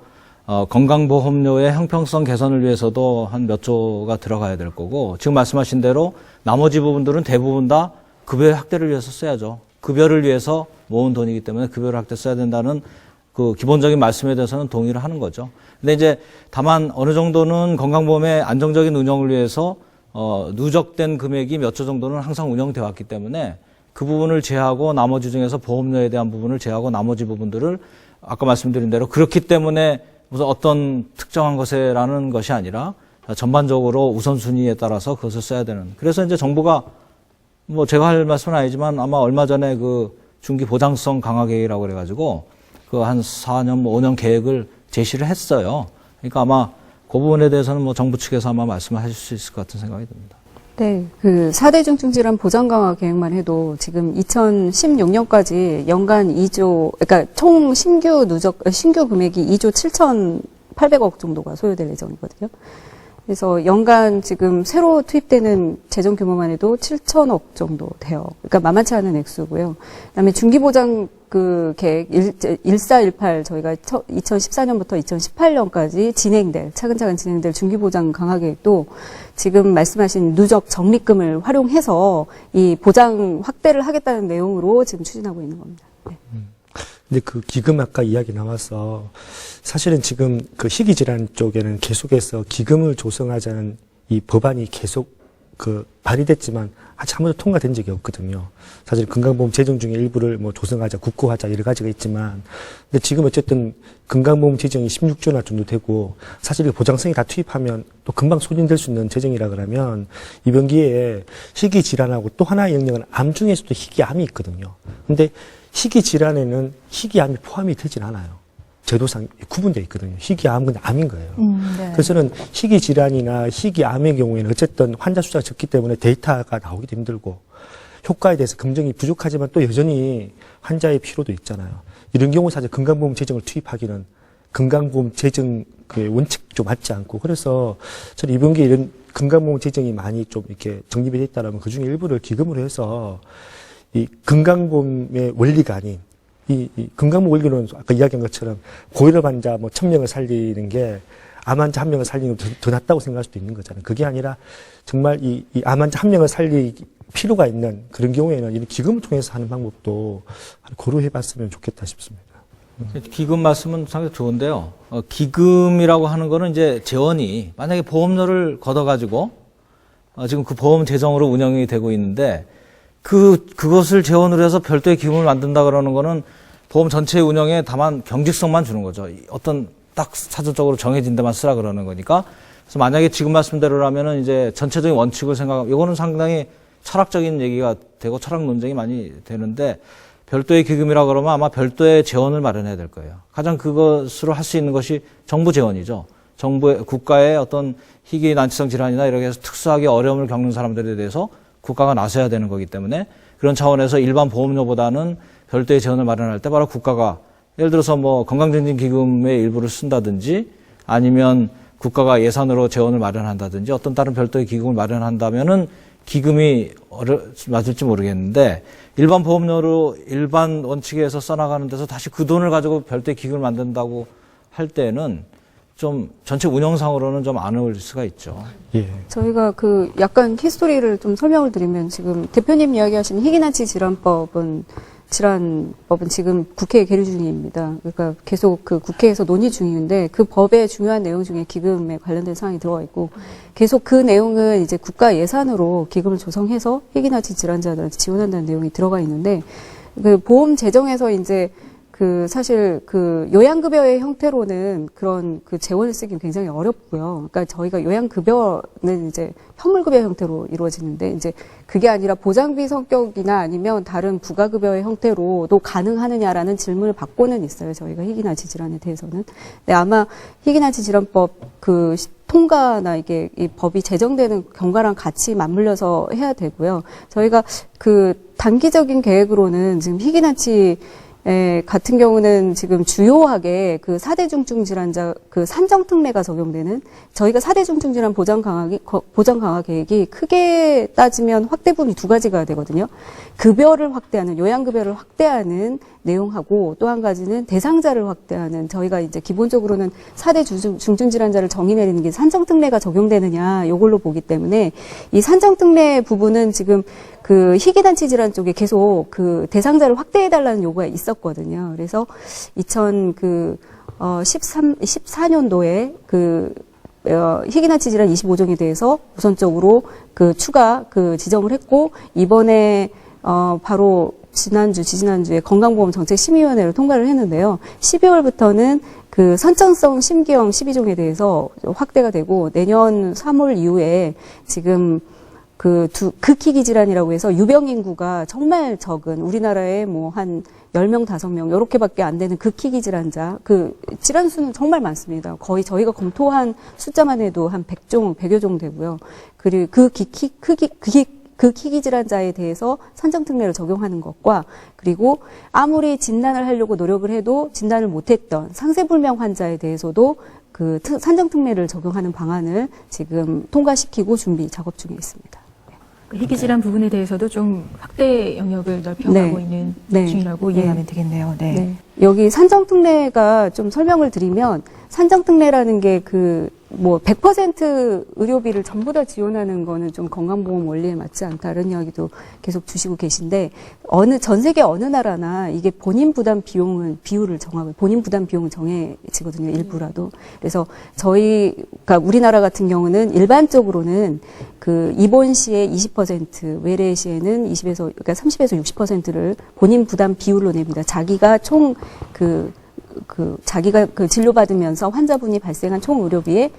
건강보험료의 형평성 개선을 위해서도 한 몇 조가 들어가야 될 거고, 지금 말씀하신 대로 나머지 부분들은 대부분 다 급여의 확대를 위해서 써야죠. 급여를 위해서 모은 돈이기 때문에 급여를 확대 써야 된다는 그 기본적인 말씀에 대해서는 동의를 하는 거죠. 근데 이제 다만 어느 정도는 건강보험의 안정적인 운영을 위해서 누적된 금액이 몇 조 정도는 항상 운영되어 왔기 때문에 그 부분을 제하고 나머지 중에서 보험료에 대한 부분을 제하고 나머지 부분들을 아까 말씀드린 대로 그렇기 때문에 무슨 어떤 특정한 것에라는 것이 아니라 전반적으로 우선순위에 따라서 그것을 써야 되는. 그래서 이제 정부가 제가 할 말씀은 아니지만 아마 얼마 전에 그 중기 보장성 강화 계획이라고 그래가지고 그 한 4년, 5년 계획을 제시를 했어요. 그러니까 아마 그 부분에 대해서는 정부 측에서 아마 말씀을 하실 수 있을 것 같은 생각이 듭니다. 네, 그 4대 중증질환 보장 강화 계획만 해도 지금 2016년까지 연간 2조, 그러니까 총 신규 금액이 2조 7,800억 정도가 소요될 예정이거든요. 그래서 연간 지금 새로 투입되는 재정 규모만 해도 7천억 정도 돼요. 그러니까 만만치 않은 액수고요. 그다음에 중기보장 그 계획 1418 저희가 2014년부터 2018년까지 차근차근 진행될 중기보장 강화 계획도 지금 말씀하신 누적 적립금을 활용해서 이 보장 확대를 하겠다는 내용으로 지금 추진하고 있는 겁니다. 네. 근데 그 기금 아까 이야기 나와서 사실은 지금 그 희귀질환 쪽에는 계속해서 기금을 조성하자는 이 법안이 계속 그 발의됐지만 아직 한 번도 통과된 적이 없거든요. 사실 건강보험 재정 중에 일부를 뭐 조성하자, 국고하자 여러 가지가 있지만, 근데 지금 어쨌든 건강보험 재정이 16조나 정도 되고 사실 이 보장성이 다 투입하면 또 금방 소진될 수 있는 재정이라 그러면 이번 기회에 희귀 질환하고 또 하나의 영역은 암 중에서도 희귀암이 있거든요. 근데 희귀 질환에는 희귀암이 포함이 되진 않아요. 제도상 구분되어 있거든요. 희귀암은 그냥 암인 거예요. 네. 그래서는 희귀 질환이나 희귀암의 경우에는 어쨌든 환자 숫자가 적기 때문에 데이터가 나오기도 힘들고 효과에 대해서 검증이 부족하지만 또 여전히 환자의 필요도 있잖아요. 이런 경우 사실 건강보험 재정을 투입하기는 건강보험 재정 그 원칙 좀 맞지 않고, 그래서 저는 이번 기회에 이런 건강보험 재정이 많이 좀 이렇게 정립이 돼 있다라면 그 중에 일부를 기금으로 해서 이 건강보험의 원리가 아닌 이 건강보험 원리로는 아까 이야기한 것처럼 고혈압 환자 뭐 1000명을 살리는 게 암 환자 1명을 살리는 게 더 낫다고 생각할 수도 있는 거잖아요. 그게 아니라 정말 이 암 환자 1명을 살릴 필요가 있는 그런 경우에는 이런 기금을 통해서 하는 방법도 고려해 봤으면 좋겠다 싶습니다. 기금 말씀은 상당히 좋은데요. 기금이라고 하는 거는 이제 재원이 만약에 보험료를 걷어가지고 지금 그 보험 재정으로 운영이 되고 있는데 그것을 재원으로 해서 별도의 기금을 만든다 그러는 거는 보험 전체 운영에 다만 경직성만 주는 거죠. 어떤 딱 사전적으로 정해진 데만 쓰라 그러는 거니까. 그래서 만약에 지금 말씀대로라면은 이제 전체적인 원칙을 생각하면 이거는 상당히 철학적인 얘기가 되고 철학 논쟁이 많이 되는데, 별도의 기금이라 그러면 아마 별도의 재원을 마련해야 될 거예요. 가장 그것으로 할 수 있는 것이 정부 재원이죠. 정부의, 국가의 어떤 희귀 난치성 질환이나 이렇게 해서 특수하게 어려움을 겪는 사람들에 대해서 국가가 나서야 되는 거기 때문에, 그런 차원에서 일반 보험료보다는 별도의 재원을 마련할 때 바로 국가가 예를 들어서 뭐 건강증진기금의 일부를 쓴다든지 아니면 국가가 예산으로 재원을 마련한다든지 어떤 다른 별도의 기금을 마련한다면은 기금이 맞을지 모르겠는데, 일반 보험료로 일반 원칙에서 써나가는 데서 다시 그 돈을 가지고 별도의 기금을 만든다고 할 때는 좀 전체 운영상으로는 좀 안 어울릴 수가 있죠. 예. 저희가 그 약간 히스토리를 좀 설명을 드리면, 지금 대표님 이야기하시는 희귀난치 질환법은 지금 국회에 계류 중입니다. 그러니까 계속 그 국회에서 논의 중인데, 그 법의 중요한 내용 중에 기금에 관련된 사항이 들어가 있고, 계속 그 내용은 이제 국가 예산으로 기금을 조성해서 희귀난치 질환자들한테 지원한다는 내용이 들어가 있는데, 그 보험 재정에서 이제 그 사실 그 요양급여의 형태로는 그런 그 재원을 쓰기는 굉장히 어렵고요. 그러니까 저희가 요양급여는 이제 현물급여 형태로 이루어지는데, 이제 그게 아니라 보장비 성격이나 아니면 다른 부가급여의 형태로도 가능하느냐라는 질문을 받고는 있어요. 저희가 희귀난치 질환에 대해서는. 근데 아마 희귀난치 질환법 그 통과나 이게 이 법이 제정되는 경과랑 같이 맞물려서 해야 되고요. 저희가 그 단기적인 계획으로는 지금 희귀난치 같은 경우는 지금 주요하게 그 4대 중증 질환자 그 산정 특례가 적용되는, 저희가 4대 중증 질환 보장 강화 계획이 크게 따지면 확대 부분이 두 가지가 되거든요. 급여를 확대하는, 요양급여를 확대하는 내용하고, 또 한 가지는 대상자를 확대하는, 저희가 이제 기본적으로는 4대 중증 질환자를 정의 내리는 게 산정 특례가 적용되느냐 요걸로 보기 때문에, 이 산정 특례 부분은 지금 그 희귀난치 질환 쪽에 계속 그 대상자를 확대해달라는 요구가 있었거든요. 그래서 14년도에 그 희귀난치 질환 25종에 대해서 우선적으로 그 추가 그 지정을 했고, 이번에 바로 지지난주에 건강보험정책심의위원회를 통과를 했는데요. 12월부터는 그 선천성 심기형 12종에 대해서 확대가 되고, 내년 3월 이후에 지금 극희귀 질환이라고 해서 유병 인구가 정말 적은, 우리나라에 뭐 한 10명, 5명, 요렇게밖에 안 되는 극희귀 질환자, 그 질환 수는 정말 많습니다. 거의 저희가 검토한 숫자만 해도 한 100여 종 되고요. 그리고 극희귀 질환자에 대해서 산정특례를 적용하는 것과, 그리고 아무리 진단을 하려고 노력을 해도 진단을 못했던 상세불명 환자에 대해서도 그 산정특례를 적용하는 방안을 지금 통과시키고 준비 작업 중에 있습니다. 희귀질환 부분에 대해서도 좀 확대 영역을 넓혀가고 네. 있는 네. 중이라고 네. 이해하면 되겠네요. 네. 네. 여기 산정특례가 좀 설명을 드리면 산정특례라는 게 그 뭐 100% 의료비를 전부 다 지원하는 거는 좀 건강보험 원리에 맞지 않다는 이야기도 계속 주시고 계신데 전 세계 어느 나라나 이게 본인 부담 비용은 비율을 정하고 본인 부담 비용은 정해지거든요. 일부라도. 그래서 그러니까 우리나라 같은 경우는 일반적으로는 그 입원 시에 20% 외래 시에는 그러니까 30에서 60%를 본인 부담 비율로 냅니다. 자기가 자기가 진료받으면서 환자분이 발생한 총 의료비에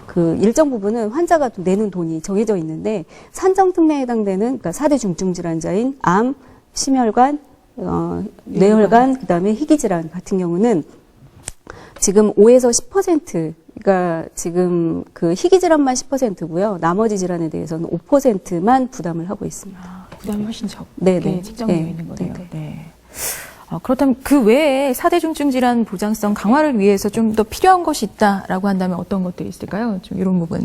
그 일정 부분은 환자가 내는 돈이 정해져 있는데 산정특례에 해당되는 그러니까 4대 중증질환자인 암, 심혈관, 뇌혈관, 그다음에 희귀질환 같은 경우는 지금 5에서 10%가 지금 그 희귀질환만 10%고요. 나머지 질환에 대해서는 5%만 부담을 하고 있습니다. 부담이 훨씬 적게 네네. 책정되어 네. 있는 거네요. 네네. 네. 그렇다면 그 외에 4대 중증질환 보장성 강화를 위해서 좀 더 필요한 것이 있다라고 한다면 어떤 것들이 있을까요? 좀 이런 부분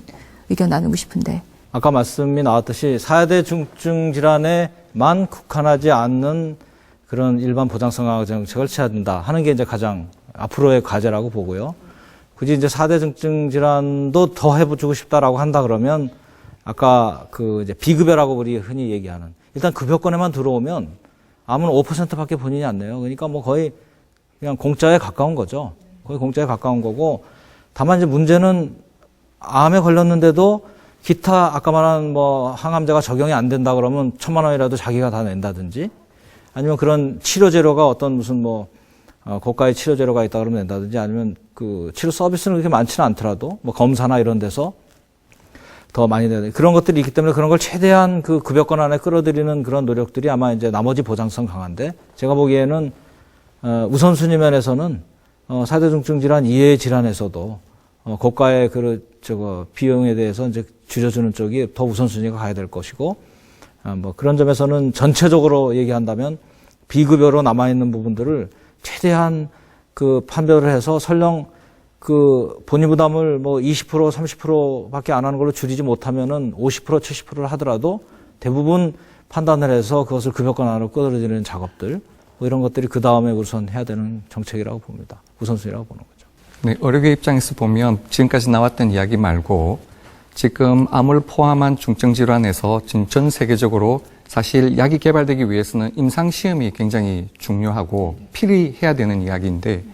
의견 나누고 싶은데. 아까 말씀이 나왔듯이 4대 중증 질환에만 국한하지 않는 그런 일반 보장성 강화 정책을 취해야 된다 하는 게 이제 가장 앞으로의 과제라고 보고요. 굳이 이제 4대 중증 질환도 더 해주고 싶다라고 한다 그러면 아까 그 이제 비급여라고 우리 흔히 얘기하는 일단 급여권에만 들어오면 암은 5%밖에 본인이 안 내요. 그러니까 뭐 거의 그냥 공짜에 가까운 거죠. 거의 공짜에 가까운 거고 다만 이제 문제는 암에 걸렸는데도 기타 아까 말한 뭐 항암제가 적용이 안 된다 그러면 1,000만 원이라도 자기가 다 낸다든지 아니면 그런 치료재료가 어떤 무슨 뭐 고가의 치료재료가 있다 그러면 낸다든지 아니면 그 치료 서비스는 그렇게 많지는 않더라도 뭐 검사나 이런 데서 더 많이 내야 돼. 그런 것들이 있기 때문에 그런 걸 최대한 그 급여권 안에 끌어들이는 그런 노력들이 아마 이제 나머지 보장성 강한데 제가 보기에는 우선순위 면에서는 4대 중증 질환 이외의 질환에서도 고가의 비용에 대해서 이제 줄여주는 쪽이 더 우선순위가 가야 될 것이고 뭐 그런 점에서는 전체적으로 얘기한다면 비급여로 남아있는 부분들을 최대한 그 판별을 해서 설령 그 본인 부담을 뭐 20% 30%밖에 안 하는 걸로 줄이지 못하면은 50% 70%를 하더라도 대부분 판단을 해서 그것을 급여권 안으로 끌어들이는 작업들 뭐 이런 것들이 그 다음에 우선 해야 되는 정책이라고 봅니다. 우선순위라고 보는 거죠. 네, 의료계 입장에서 보면 지금까지 나왔던 이야기 말고 지금 암을 포함한 중증 질환에서 지금 전 세계적으로 사실 약이 개발되기 위해서는 임상시험이 굉장히 중요하고 필히 해야 되는 이야기인데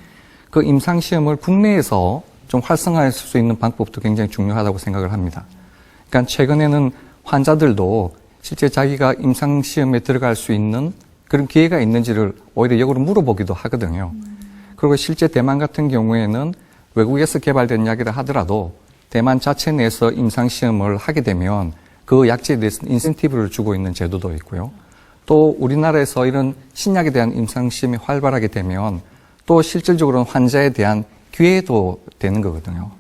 그 임상시험을 국내에서 좀 활성화할 수 있는 방법도 굉장히 중요하다고 생각을 합니다. 그러니까 최근에는 환자들도 실제 자기가 임상시험에 들어갈 수 있는 그런 기회가 있는지를 오히려 역으로 물어보기도 하거든요. 그리고 실제 대만 같은 경우에는 외국에서 개발된 약이라 하더라도 대만 자체 내에서 임상시험을 하게 되면 그 약제에 대해서 인센티브를 주고 있는 제도도 있고요. 또 우리나라에서 이런 신약에 대한 임상시험이 활발하게 되면 또 실질적으로는 환자에 대한 기회도 되는 거거든요.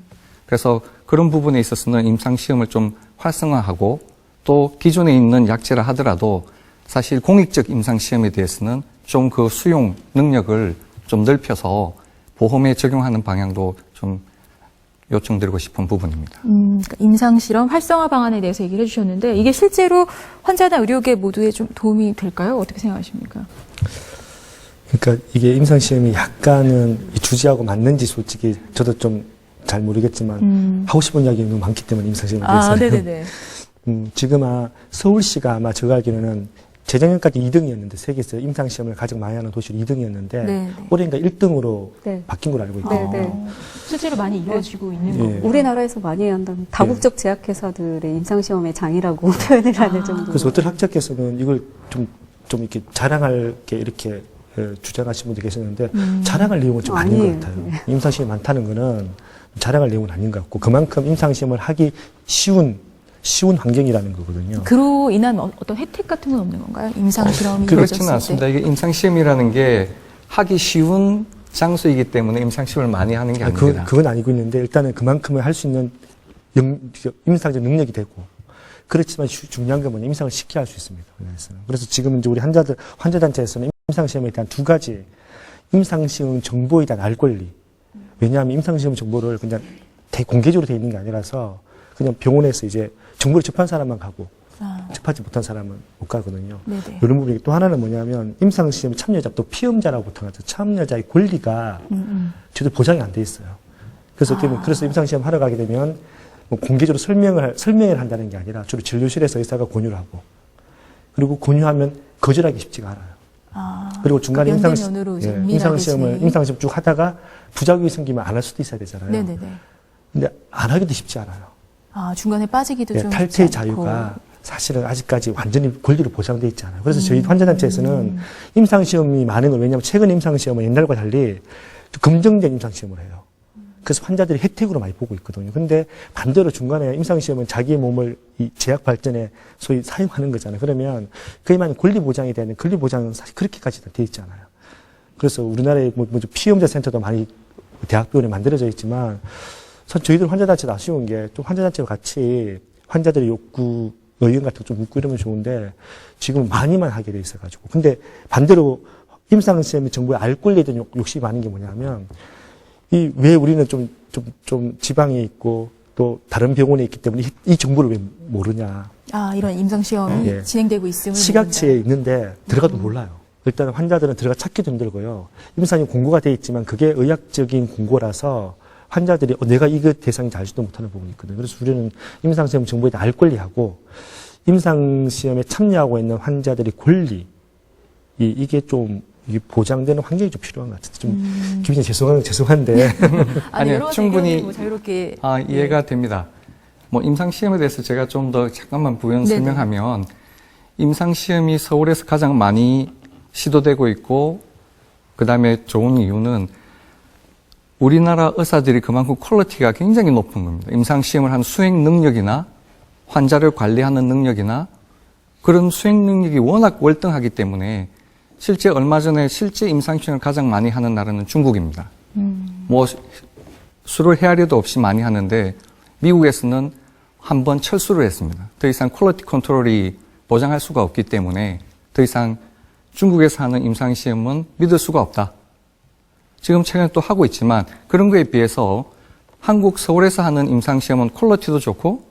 그래서 그런 부분에 있어서는 임상시험을 좀 활성화하고 또 기존에 있는 약제라 하더라도 사실 공익적 임상시험에 대해서는 좀 그 수용 능력을 좀 넓혀서 보험에 적용하는 방향도 좀 요청드리고 싶은 부분입니다. 그러니까 임상실험 활성화 방안에 대해서 얘기를 해주셨는데 이게 실제로 환자나 의료계 모두에 좀 도움이 될까요? 어떻게 생각하십니까? 그러니까 이게 임상시험이 약간은 주지하고 맞는지 솔직히 저도 좀 잘 모르겠지만 하고 싶은 이야기가 너무 많기 때문에 임상시험에 대해서는. 네네네. 지금 서울시가 아마 제가 알기로는 재작년까지 2등이었는데 세계에서 임상시험을 가장 많이 하는 도시로 2등이었는데 네. 올해인가 1등으로 네. 바뀐 걸로 알고 있거든요. 네. 실제로 많이 이루어지고 있는 예. 거고. 우리나라에서 많이 한다면 다국적 제약회사들의 임상시험의 장이라고 표현을 하는 정도. 그래서 어떤 학자께서는 이걸 좀 이렇게 자랑할 게 이렇게 주장하신 분도 계셨는데 자랑할 내용은 좀 아닌 아니에요. 것 같아요. 임상시험이 많다는 거는 자랑할 내용은 아닌 것 같고 그만큼 임상시험을 하기 쉬운 환경이라는 거거든요. 그로 인한 어떤 혜택 같은 건 없는 건가요? 임상실험이 그렇지는 이루어졌을 않습니다. 때. 이게 임상시험이라는 게 하기 쉬운 장소이기 때문에 임상시험을 많이 하는 게 아닙니다. 그건 아니고 있는데 일단은 그만큼을 할 수 있는 임상적 능력이 되고 그렇지만 중요한 건 뭐냐 임상을 쉽게 할 수 있습니다. 그래서 지금 이제 우리 환자단체에서는 임상시험에 대한 두 가지 임상시험 정보에 대한 알 권리. 왜냐하면 임상시험 정보를 그냥 대공개적으로 돼 있는 게 아니라서 그냥 병원에서 이제 정보를 접한 사람만 가고 접하지 못한 사람은 못 가거든요. 네네. 이런 부분이 또 하나는 뭐냐면 임상시험 참여자 또 피험자라고 보통하죠. 참여자의 권리가 제대로 보장이 안 돼 있어요. 그래서 그래서 임상시험 하러 가게 되면 뭐 공개적으로 설명을 한다는 게 아니라 주로 진료실에서 의사가 권유를 하고 그리고 권유하면 거절하기 쉽지가 않아요. 그리고 중간에 임상시험 쭉 하다가 부작용이 생기면 안 할 수도 있어야 되잖아요. 네네네. 근데 안 하기도 쉽지 않아요. 중간에 빠지기도 좀 탈퇴 쉽지 않고. 자유가 사실은 아직까지 완전히 권리로 보장돼 있지 않아요. 그래서 저희 환자단체에서는 임상시험이 많은 건 왜냐하면 최근 임상시험은 옛날과 달리 검증된 임상시험을 해요. 그래서 환자들이 혜택으로 많이 보고 있거든요. 근데 반대로 중간에 임상시험은 자기의 몸을 이 제약 발전에 소위 사용하는 거잖아요. 그러면 그에만 권리 보장이 되는 권리 보장은 사실 그렇게까지 돼 있지 않아요. 그래서 우리나라에 뭐 피험자 센터도 많이 대학병원에 만들어져 있지만 사실 저희들 환자단체도 아쉬운 게 또 환자단체와 같이 환자들의 욕구, 의견 같은 거 좀 묻고 이러면 좋은데 지금 많이만 하게 돼 있어가지고. 근데 반대로 임상시험이 정부에 알 권리에 대한 욕심이 많은 게 뭐냐면 왜 우리는 좀 지방에 있고 또 다른 병원에 있기 때문에 이 정보를 왜 모르냐. 이런 임상시험이 진행되고 있음을 시각체에 있는데 들어가도 몰라요. 일단 환자들은 들어가 찾기도 힘들고요. 임상이 공고가 돼 있지만 그게 의학적인 공고라서 환자들이 내가 이거 대상인지 알지도 못하는 부분이 있거든요. 그래서 우리는 임상시험 정보에 알 권리하고 임상시험에 참여하고 있는 환자들의 권리 이게 좀 보장되는 환경이 좀 필요한 것 같아요. 좀 기분이 죄송한데 아니요, 충분히 뭐 자유롭게 이해가 됩니다. 뭐 임상시험에 대해서 제가 좀 더 잠깐만 부연 설명하면 임상시험이 서울에서 가장 많이 시도되고 있고 그다음에 좋은 이유는 우리나라 의사들이 그만큼 퀄리티가 굉장히 높은 겁니다. 임상시험을 하는 수행 능력이나 환자를 관리하는 능력이나 그런 수행 능력이 워낙 월등하기 때문에 실제 얼마 전에 실제 임상시험을 가장 많이 하는 나라는 중국입니다. 뭐 수를 헤아려도 없이 많이 하는데 미국에서는 한 번 철수를 했습니다. 더 이상 퀄리티 컨트롤이 보장할 수가 없기 때문에 더 이상 중국에서 하는 임상시험은 믿을 수가 없다. 지금 최근에 또 하고 있지만 그런 거에 비해서 한국 서울에서 하는 임상시험은 퀄리티도 좋고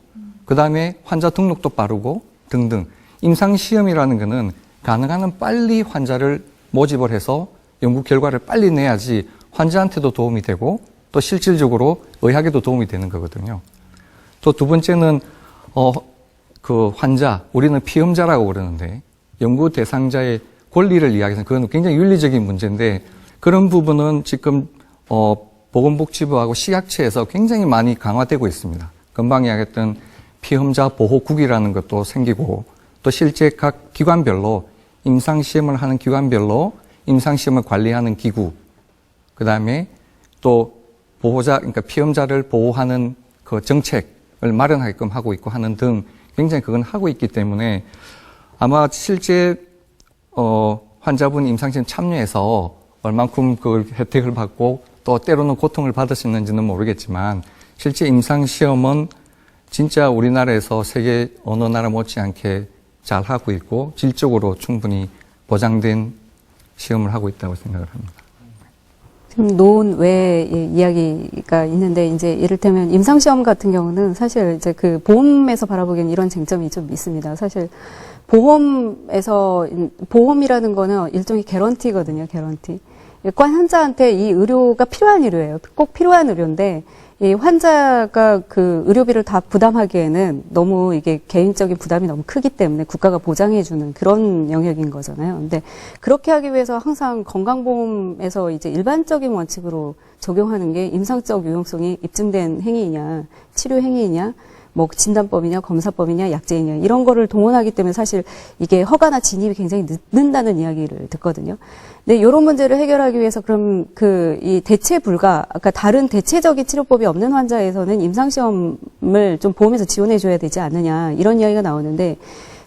그 다음에 환자 등록도 빠르고 등등 임상시험이라는 거는 가능한 한 빨리 환자를 모집을 해서 연구 결과를 빨리 내야지 환자한테도 도움이 되고 또 실질적으로 의학에도 도움이 되는 거거든요. 또 두 번째는 그 환자, 우리는 피험자라고 그러는데 연구 대상자의 권리를 이야기해서 그건 굉장히 윤리적인 문제인데 그런 부분은 지금 보건복지부하고 식약처에서 굉장히 많이 강화되고 있습니다. 금방 이야기했던 피험자 보호국이라는 것도 생기고 또 실제 각 기관별로 임상시험을 하는 기관별로 임상시험을 관리하는 기구 그 다음에 또 보호자 그러니까 피험자를 보호하는 그 정책을 마련하게끔 하고 있고 하는 등 굉장히 그건 하고 있기 때문에 아마 실제 환자분 임상시험 참여해서 얼만큼 그 혜택을 받고 또 때로는 고통을 받으셨는지는 모르겠지만 실제 임상시험은 진짜 우리나라에서 세계 어느 나라 못지않게 잘 하고 있고 질적으로 충분히 보장된 시험을 하고 있다고 생각을 합니다. 지금 노원 외에 이야기가 있는데 이제 이를테면 임상시험 같은 경우는 사실 이제 그 보험에서 바라보기엔 이런 쟁점이 좀 있습니다. 사실 보험이라는 거는 일종의 개런티거든요, 개런티. 환자한테 이 의료가 필요한 의료예요. 꼭 필요한 의료인데, 이 환자가 그 의료비를 다 부담하기에는 너무 이게 개인적인 부담이 너무 크기 때문에 국가가 보장해주는 그런 영역인 거잖아요. 근데 그렇게 하기 위해서 항상 건강보험에서 이제 일반적인 원칙으로 적용하는 게 임상적 유용성이 입증된 행위이냐, 치료 행위이냐, 뭐 진단법이냐, 검사법이냐, 약제이냐 이런 거를 동원하기 때문에 사실 이게 허가나 진입이 굉장히 늦는다는 이야기를 듣거든요. 근데 이런 문제를 해결하기 위해서 그럼 이 대체 불가, 아까 다른 대체적인 치료법이 없는 환자에서는 임상시험을 좀 보험에서 지원해줘야 되지 않느냐 이런 이야기가 나오는데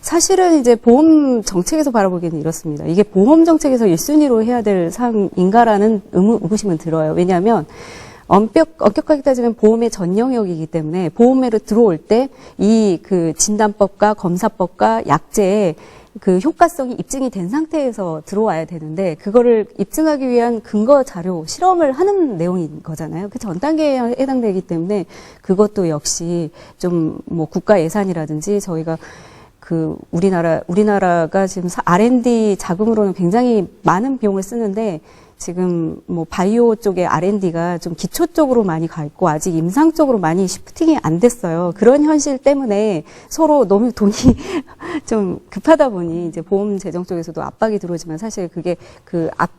사실은 이제 보험 정책에서 바라보기에는 이렇습니다. 이게 보험 정책에서 1순위로 해야 될 사항인가라는 의구심은 들어요. 왜냐하면 엄격하게 따지면 보험의 전 영역이기 때문에 보험으로 들어올 때 이 그 진단법과 검사법과 약제의 그 효과성이 입증이 된 상태에서 들어와야 되는데 그거를 입증하기 위한 근거 자료 실험을 하는 내용인 거잖아요. 그 전 단계에 해당되기 때문에 그것도 역시 좀 뭐 국가 예산이라든지 저희가 우리나라가 지금 R&D 자금으로는 굉장히 많은 비용을 쓰는데 지금 뭐 바이오 쪽의 R&D가 좀 기초 쪽으로 많이 가 있고 아직 임상 쪽으로 많이 시프팅이 안 됐어요. 그런 현실 때문에 서로 너무 돈이 좀 급하다 보니 이제 보험 재정 쪽에서도 압박이 들어오지만 사실 그게 그 앞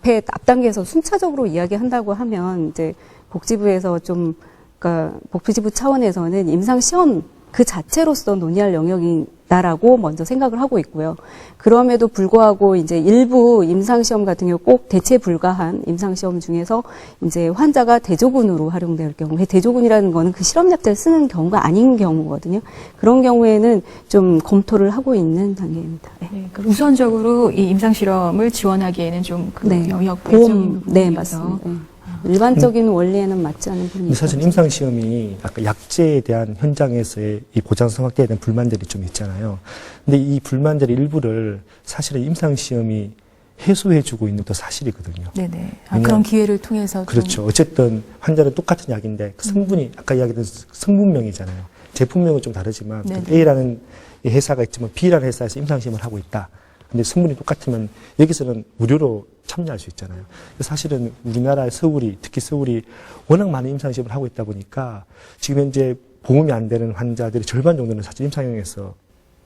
단계에서 순차적으로 이야기한다고 하면 이제 복지부에서 좀 그러니까 복지부 차원에서는 임상 시험 그 자체로서 논의할 영역이다라고 먼저 생각을 하고 있고요. 그럼에도 불구하고 이제 일부 임상시험 같은 경우 꼭 대체 불가한 임상시험 중에서 이제 환자가 대조군으로 활용될 경우에 대조군이라는 거는 그 실험약제를 쓰는 경우가 아닌 경우거든요. 그런 경우에는 좀 검토를 하고 있는 단계입니다. 네. 네, 그러니까 우선적으로 이 임상실험을 지원하기에는 좀 그 네. 영역 보험, 외적인 부분이어서 네, 맞습니다. 네. 일반적인 원리에는 맞지 않은 부분이 근데 사실 있죠. 임상시험이 아까 약제에 대한 현장에서의 이 보장성 확대에 대한 불만들이 좀 있잖아요. 근데 이 불만들의 일부를 사실은 임상시험이 해소해주고 있는 것도 사실이거든요. 네네. 그런 기회를 통해서 좀 그렇죠. 어쨌든 환자는 똑같은 약인데 그 성분이 아까 이야기했던 성분명이잖아요. 제품명은 좀 다르지만 네네. A라는 이 회사가 있지만 B라는 회사에서 임상시험을 하고 있다. 근데 성분이 똑같으면 여기서는 무료로 참여할 수 있잖아요. 사실은 우리나라의 서울이 특히 서울이 워낙 많은 임상시험을 하고 있다 보니까 지금 현재 보험이 안 되는 환자들이 절반 정도는 사실 임상형에서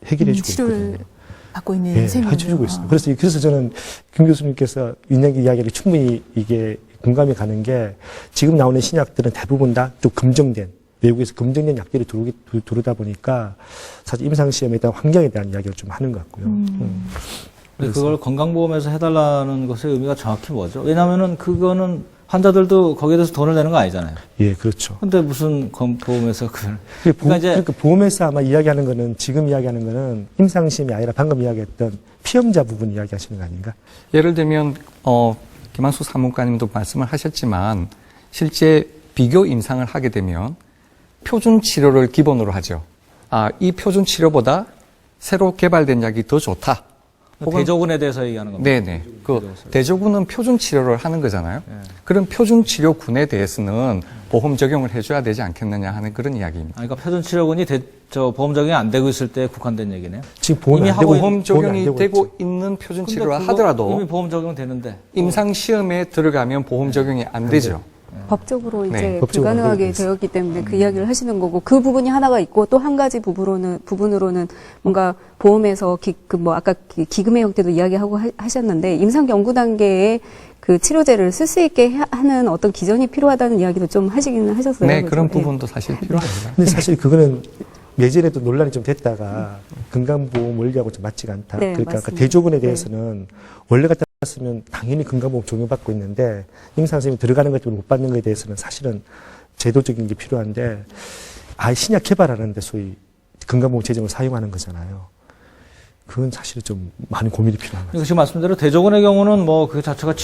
해결해 주고 치료를 있거든요. 받고 있는 예, 셈이군요. 해주고 있습니다. 그래서 저는 김 교수님께서 윤영기 이야기를 충분히 이게 공감이 가는 게 지금 나오는 신약들은 대부분 다 좀 검증된 외국에서 검증된 약들이 들어오다 보니까 사실 임상시험에 대한 환경에 대한 이야기를 좀 하는 것 같고요. 근데 그걸 건강보험에서 해달라는 것의 의미가 정확히 뭐죠? 왜냐하면은 그거는 환자들도 거기에 대해서 돈을 내는 거 아니잖아요. 예, 그렇죠. 근데 무슨 보험에서 그걸. 그러니까 보험에서 아마 이야기하는 거는 지금 이야기하는 거는 임상시험이 아니라 방금 이야기했던 피험자 부분 이야기하시는 거 아닌가? 예를 들면 김한수 사무관님도 말씀을 하셨지만 실제 비교 임상을 하게 되면 표준 치료를 기본으로 하죠. 이 표준 치료보다 새로 개발된 약이 더 좋다. 대조군에 대해서 얘기하는 겁니다. 네네. 대조군은 표준 치료를 하는 거잖아요. 네. 그런 표준 치료군에 대해서는 보험 적용을 해줘야 되지 않겠느냐 하는 그런 이야기입니다. 그러니까 표준치료군이 보험 적용이 안 되고 있을 때 국한된 얘기네요. 지금 보험이 이미 안 하고 되고 보험 적용이 있죠. 되고 있는 표준 근데 치료를 그거 하더라도 이미 보험 적용되는데. 임상 시험에 들어가면 보험 적용이 안 되죠. 법적으로 이제 네, 법적으로 안 불가능하게 되고 되었기 때문에 그 이야기를 하시는 거고 그 부분이 하나가 있고 또 한 가지 부분으로는 뭔가 보험에서 아까 기금의 형태도 이야기하고 하셨는데 임상 연구 단계에 그 치료제를 쓸 수 있게 하는 어떤 기전이 필요하다는 이야기도 좀 하시기는 하셨어요. 네, 그래서, 그런 예. 부분도 사실 필요합니다. 근데 사실 그거는 예전에도 논란이 좀 됐다가 건강보험 원리하고 좀 맞지가 않다. 네, 그러니까 맞습니다. 대조군에 대해서는 원래 같았으면 당연히 건강보험 적용받고 있는데 임상시험에 들어가는 것 때문에 못 받는 것에 대해서는 사실은 제도적인 게 필요한데 신약 개발하는데 소위 건강보험 재정을 사용하는 거잖아요. 그건 사실 좀 많은 고민이 필요한 거죠. 지금 말씀대로 대조군의 경우는 뭐 그 자체가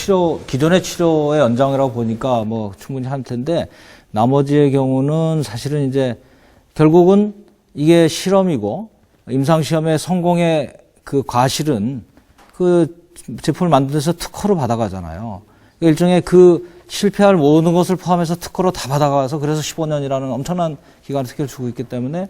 기존의 치료의 연장이라고 보니까 뭐 충분히 할 텐데 나머지의 경우는 사실은 이제 결국은 이게 실험이고 임상시험의 성공의 그 과실은 그 제품을 만들어서 특허로 받아가잖아요. 일종의 그 실패할 모든 것을 포함해서 특허로 다 받아가서 그래서 15년이라는 엄청난 기간 특혜를 주고 있기 때문에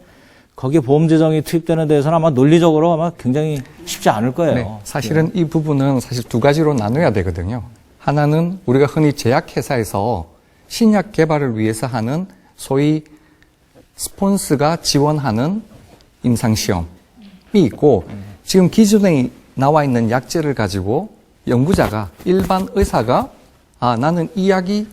거기에 보험 재정이 투입되는 데에서는 아마 논리적으로 아마 굉장히 쉽지 않을 거예요. 네, 사실은 이 부분은 사실 두 가지로 나눠야 되거든요. 하나는 우리가 흔히 제약회사에서 신약 개발을 위해서 하는 소위 스폰서가 지원하는 임상시험이 있고 지금 기존에 나와 있는 약제를 가지고 연구자가 일반 의사가 나는 이 약이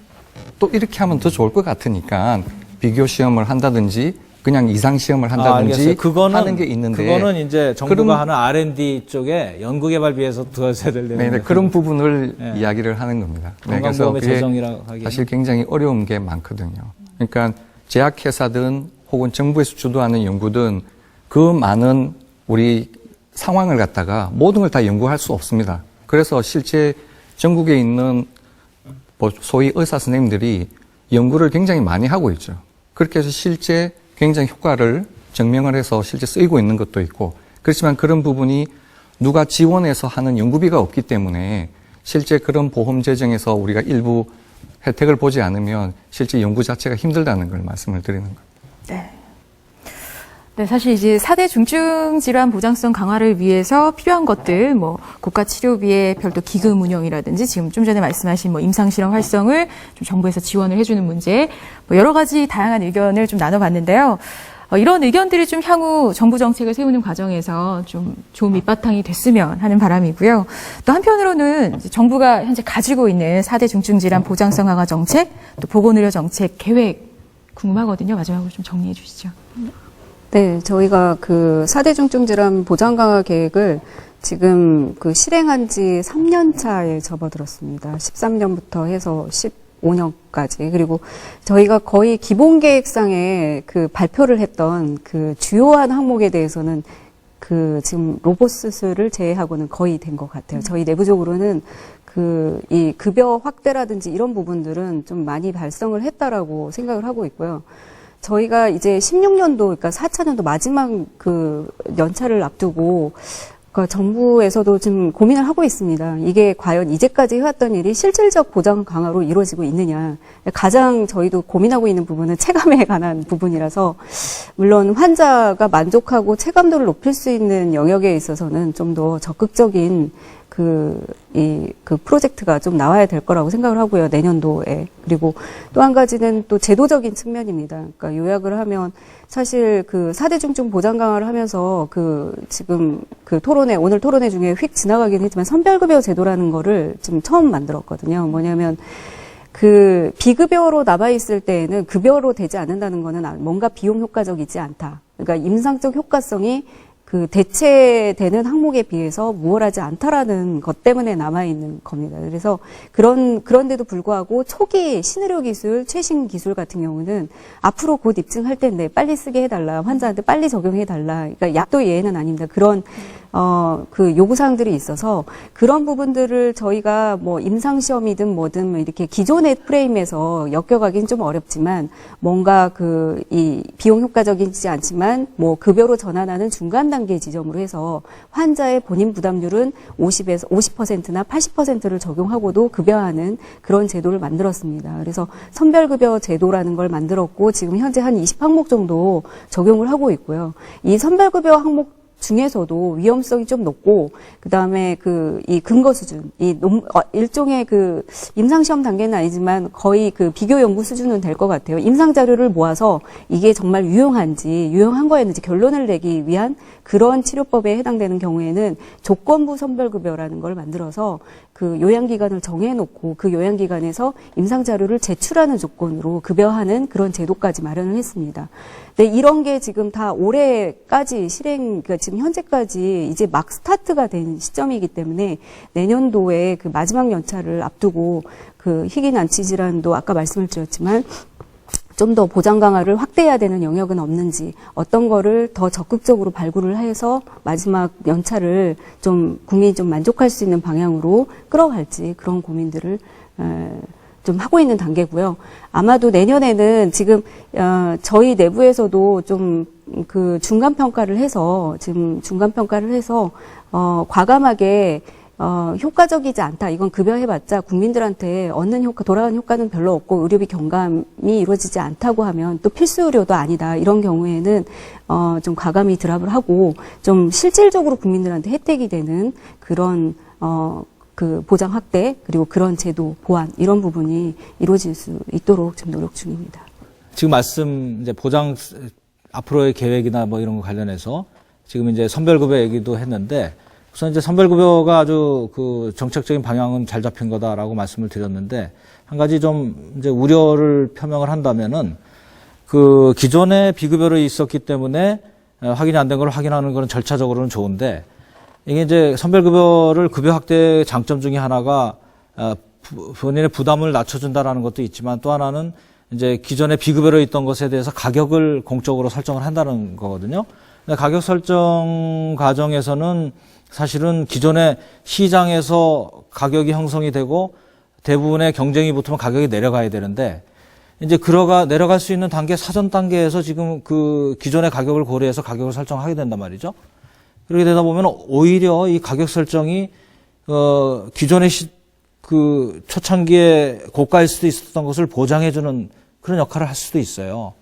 또 이렇게 하면 더 좋을 것 같으니까 비교 시험을 한다든지 그냥 이상 시험을 한다든지 하는 게 있는데 그거는 이제 정부가 하는 R&D 쪽에 연구개발비에서 두어져야 될 네, 그런 부분을 이야기를 하는 겁니다. 네, 그래서 건강보험의 그게 재정이라고 하기에는. 사실 굉장히 어려운 게 많거든요. 그러니까 제약회사든 혹은 정부에서 주도하는 연구든 그 많은 우리 상황을 갖다가 모든 걸 다 연구할 수 없습니다. 그래서 실제 전국에 있는 소위 의사 선생님들이 연구를 굉장히 많이 하고 있죠. 그렇게 해서 실제 굉장히 효과를 증명을 해서 실제 쓰이고 있는 것도 있고 그렇지만 그런 부분이 누가 지원해서 하는 연구비가 없기 때문에 실제 그런 보험 재정에서 우리가 일부 혜택을 보지 않으면 실제 연구 자체가 힘들다는 걸 말씀을 드리는 겁니다. 네. 네, 사실 이제 4대 중증 질환 보장성 강화를 위해서 필요한 것들, 뭐 고가 치료비의 별도 기금 운영이라든지 지금 좀 전에 말씀하신 뭐 임상 실험 활성을 좀 정부에서 지원을 해주는 문제, 뭐 여러 가지 다양한 의견을 좀 나눠봤는데요. 이런 의견들이 좀 향후 정부 정책을 세우는 과정에서 좀 좋은 밑바탕이 됐으면 하는 바람이고요. 또 한편으로는 이제 정부가 현재 가지고 있는 4대 중증 질환 보장성 강화 정책, 또 보건의료 정책 계획 궁금하거든요. 마지막으로 좀 정리해 주시죠. 네, 저희가 그 4대 중증 질환 보장 강화 계획을 지금 그 실행한 지 3년 차에 접어들었습니다. 13년부터 해서 15년까지. 그리고 저희가 거의 기본 계획상에 그 발표를 했던 그 주요한 항목에 대해서는 그 지금 로봇 수술을 제외하고는 거의 된 것 같아요. 저희 내부적으로는 그 이 급여 확대라든지 이런 부분들은 좀 많이 발성을 했다라고 생각을 하고 있고요. 저희가 이제 16년도, 그러니까 4차년도 마지막 그 연차를 앞두고, 그러니까 정부에서도 지금 고민을 하고 있습니다. 이게 과연 이제까지 해왔던 일이 실질적 보장 강화로 이루어지고 있느냐. 가장 저희도 고민하고 있는 부분은 체감에 관한 부분이라서, 물론 환자가 만족하고 체감도를 높일 수 있는 영역에 있어서는 좀 더 적극적인 그 프로젝트가 좀 나와야 될 거라고 생각을 하고요, 내년도에. 그리고 또 한 가지는 또 제도적인 측면입니다. 그러니까 요약을 하면 사실 그 4대 중증 보장 강화를 하면서 그 지금 그 토론회, 오늘 토론회 중에 휙 지나가긴 했지만 선별급여 제도라는 거를 지금 처음 만들었거든요. 뭐냐면 그 비급여로 남아있을 때에는 급여로 되지 않는다는 거는 뭔가 비용 효과적이지 않다. 그러니까 임상적 효과성이 그 대체되는 항목에 비해서 우월하지 않다라는 것 때문에 남아있는 겁니다. 그래서 그런데도 불구하고 초기 신의료 기술, 최신 기술 같은 경우는 앞으로 곧 입증할 텐데 빨리 쓰게 해달라, 환자한테 빨리 적용해달라. 그러니까 약도 예외는 아닙니다. 그런 그 요구사항들이 있어서 그런 부분들을 저희가 뭐 임상시험이든 뭐든 뭐 이렇게 기존의 프레임에서 엮여가긴 좀 어렵지만 뭔가 이 비용 효과적이지 않지만 뭐 급여로 전환하는 중간 단계 지점으로 해서 환자의 본인 부담률은 50%나 80%를 적용하고도 급여하는 그런 제도를 만들었습니다. 그래서 선별급여 제도라는 걸 만들었고 지금 현재 한 20항목 정도 적용을 하고 있고요. 이 선별급여 항목 중에서도 위험성이 좀 높고, 그 다음에 이 근거 수준, 일종의 임상시험 단계는 아니지만 거의 비교 연구 수준은 될 것 같아요. 임상 자료를 모아서 이게 정말 유용한 거였는지 결론을 내기 위한 그런 치료법에 해당되는 경우에는 조건부 선별급여라는 걸 만들어서 그 요양기간을 정해놓고 그 요양기간에서 임상 자료를 제출하는 조건으로 급여하는 그런 제도까지 마련을 했습니다. 근데 이런 게 지금 다 올해까지 그러니까 지금 현재까지 이제 막 스타트가 된 시점이기 때문에 내년도에 그 마지막 연차를 앞두고 그 희귀난치 질환도 아까 말씀을 드렸지만 좀 더 보장 강화를 확대해야 되는 영역은 없는지, 어떤 거를 더 적극적으로 발굴을 해서 마지막 연차를 국민이 좀 만족할 수 있는 방향으로 끌어갈지 그런 고민들을 좀 하고 있는 단계고요. 아마도 내년에는 지금 저희 내부에서도 좀 중간 평가를 해서 과감하게 효과적이지 않다. 이건 급여해봤자 국민들한테 얻는 돌아가는 효과는 별로 없고 의료비 경감이 이루어지지 않다고 하면 또 필수 의료도 아니다. 이런 경우에는 좀 과감히 드랍을 하고 좀 실질적으로 국민들한테 혜택이 되는 그런 보장 확대 그리고 그런 제도 보완 이런 부분이 이루어질 수 있도록 지금 노력 중입니다. 지금 이제 보장 앞으로의 계획이나 뭐 이런 거 관련해서 지금 이제 선별급여 얘기도 했는데 우선 이제 선별급여가 아주 정책적인 방향은 잘 잡힌 거다라고 말씀을 드렸는데 한 가지 좀 이제 우려를 표명을 한다면은 기존에 비급여로 있었기 때문에 확인이 안 된 걸 확인하는 거는 절차적으로는 좋은데 이게 이제 선별급여를 급여 확대의 장점 중에 하나가 본인의 부담을 낮춰준다라는 것도 있지만 또 하나는 이제 기존에 비급여로 있던 것에 대해서 가격을 공적으로 설정을 한다는 거거든요. 근데 가격 설정 과정에서는 사실은 기존의 시장에서 가격이 형성이 되고 대부분의 경쟁이 붙으면 가격이 내려가야 되는데 이제 내려갈 수 있는 단계 사전 단계에서 지금 기존의 가격을 고려해서 가격을 설정하게 된단 말이죠. 그렇게 되다 보면 오히려 이 가격 설정이 기존의 초창기에 고가일 수도 있었던 것을 보장해주는 그런 역할을 할 수도 있어요.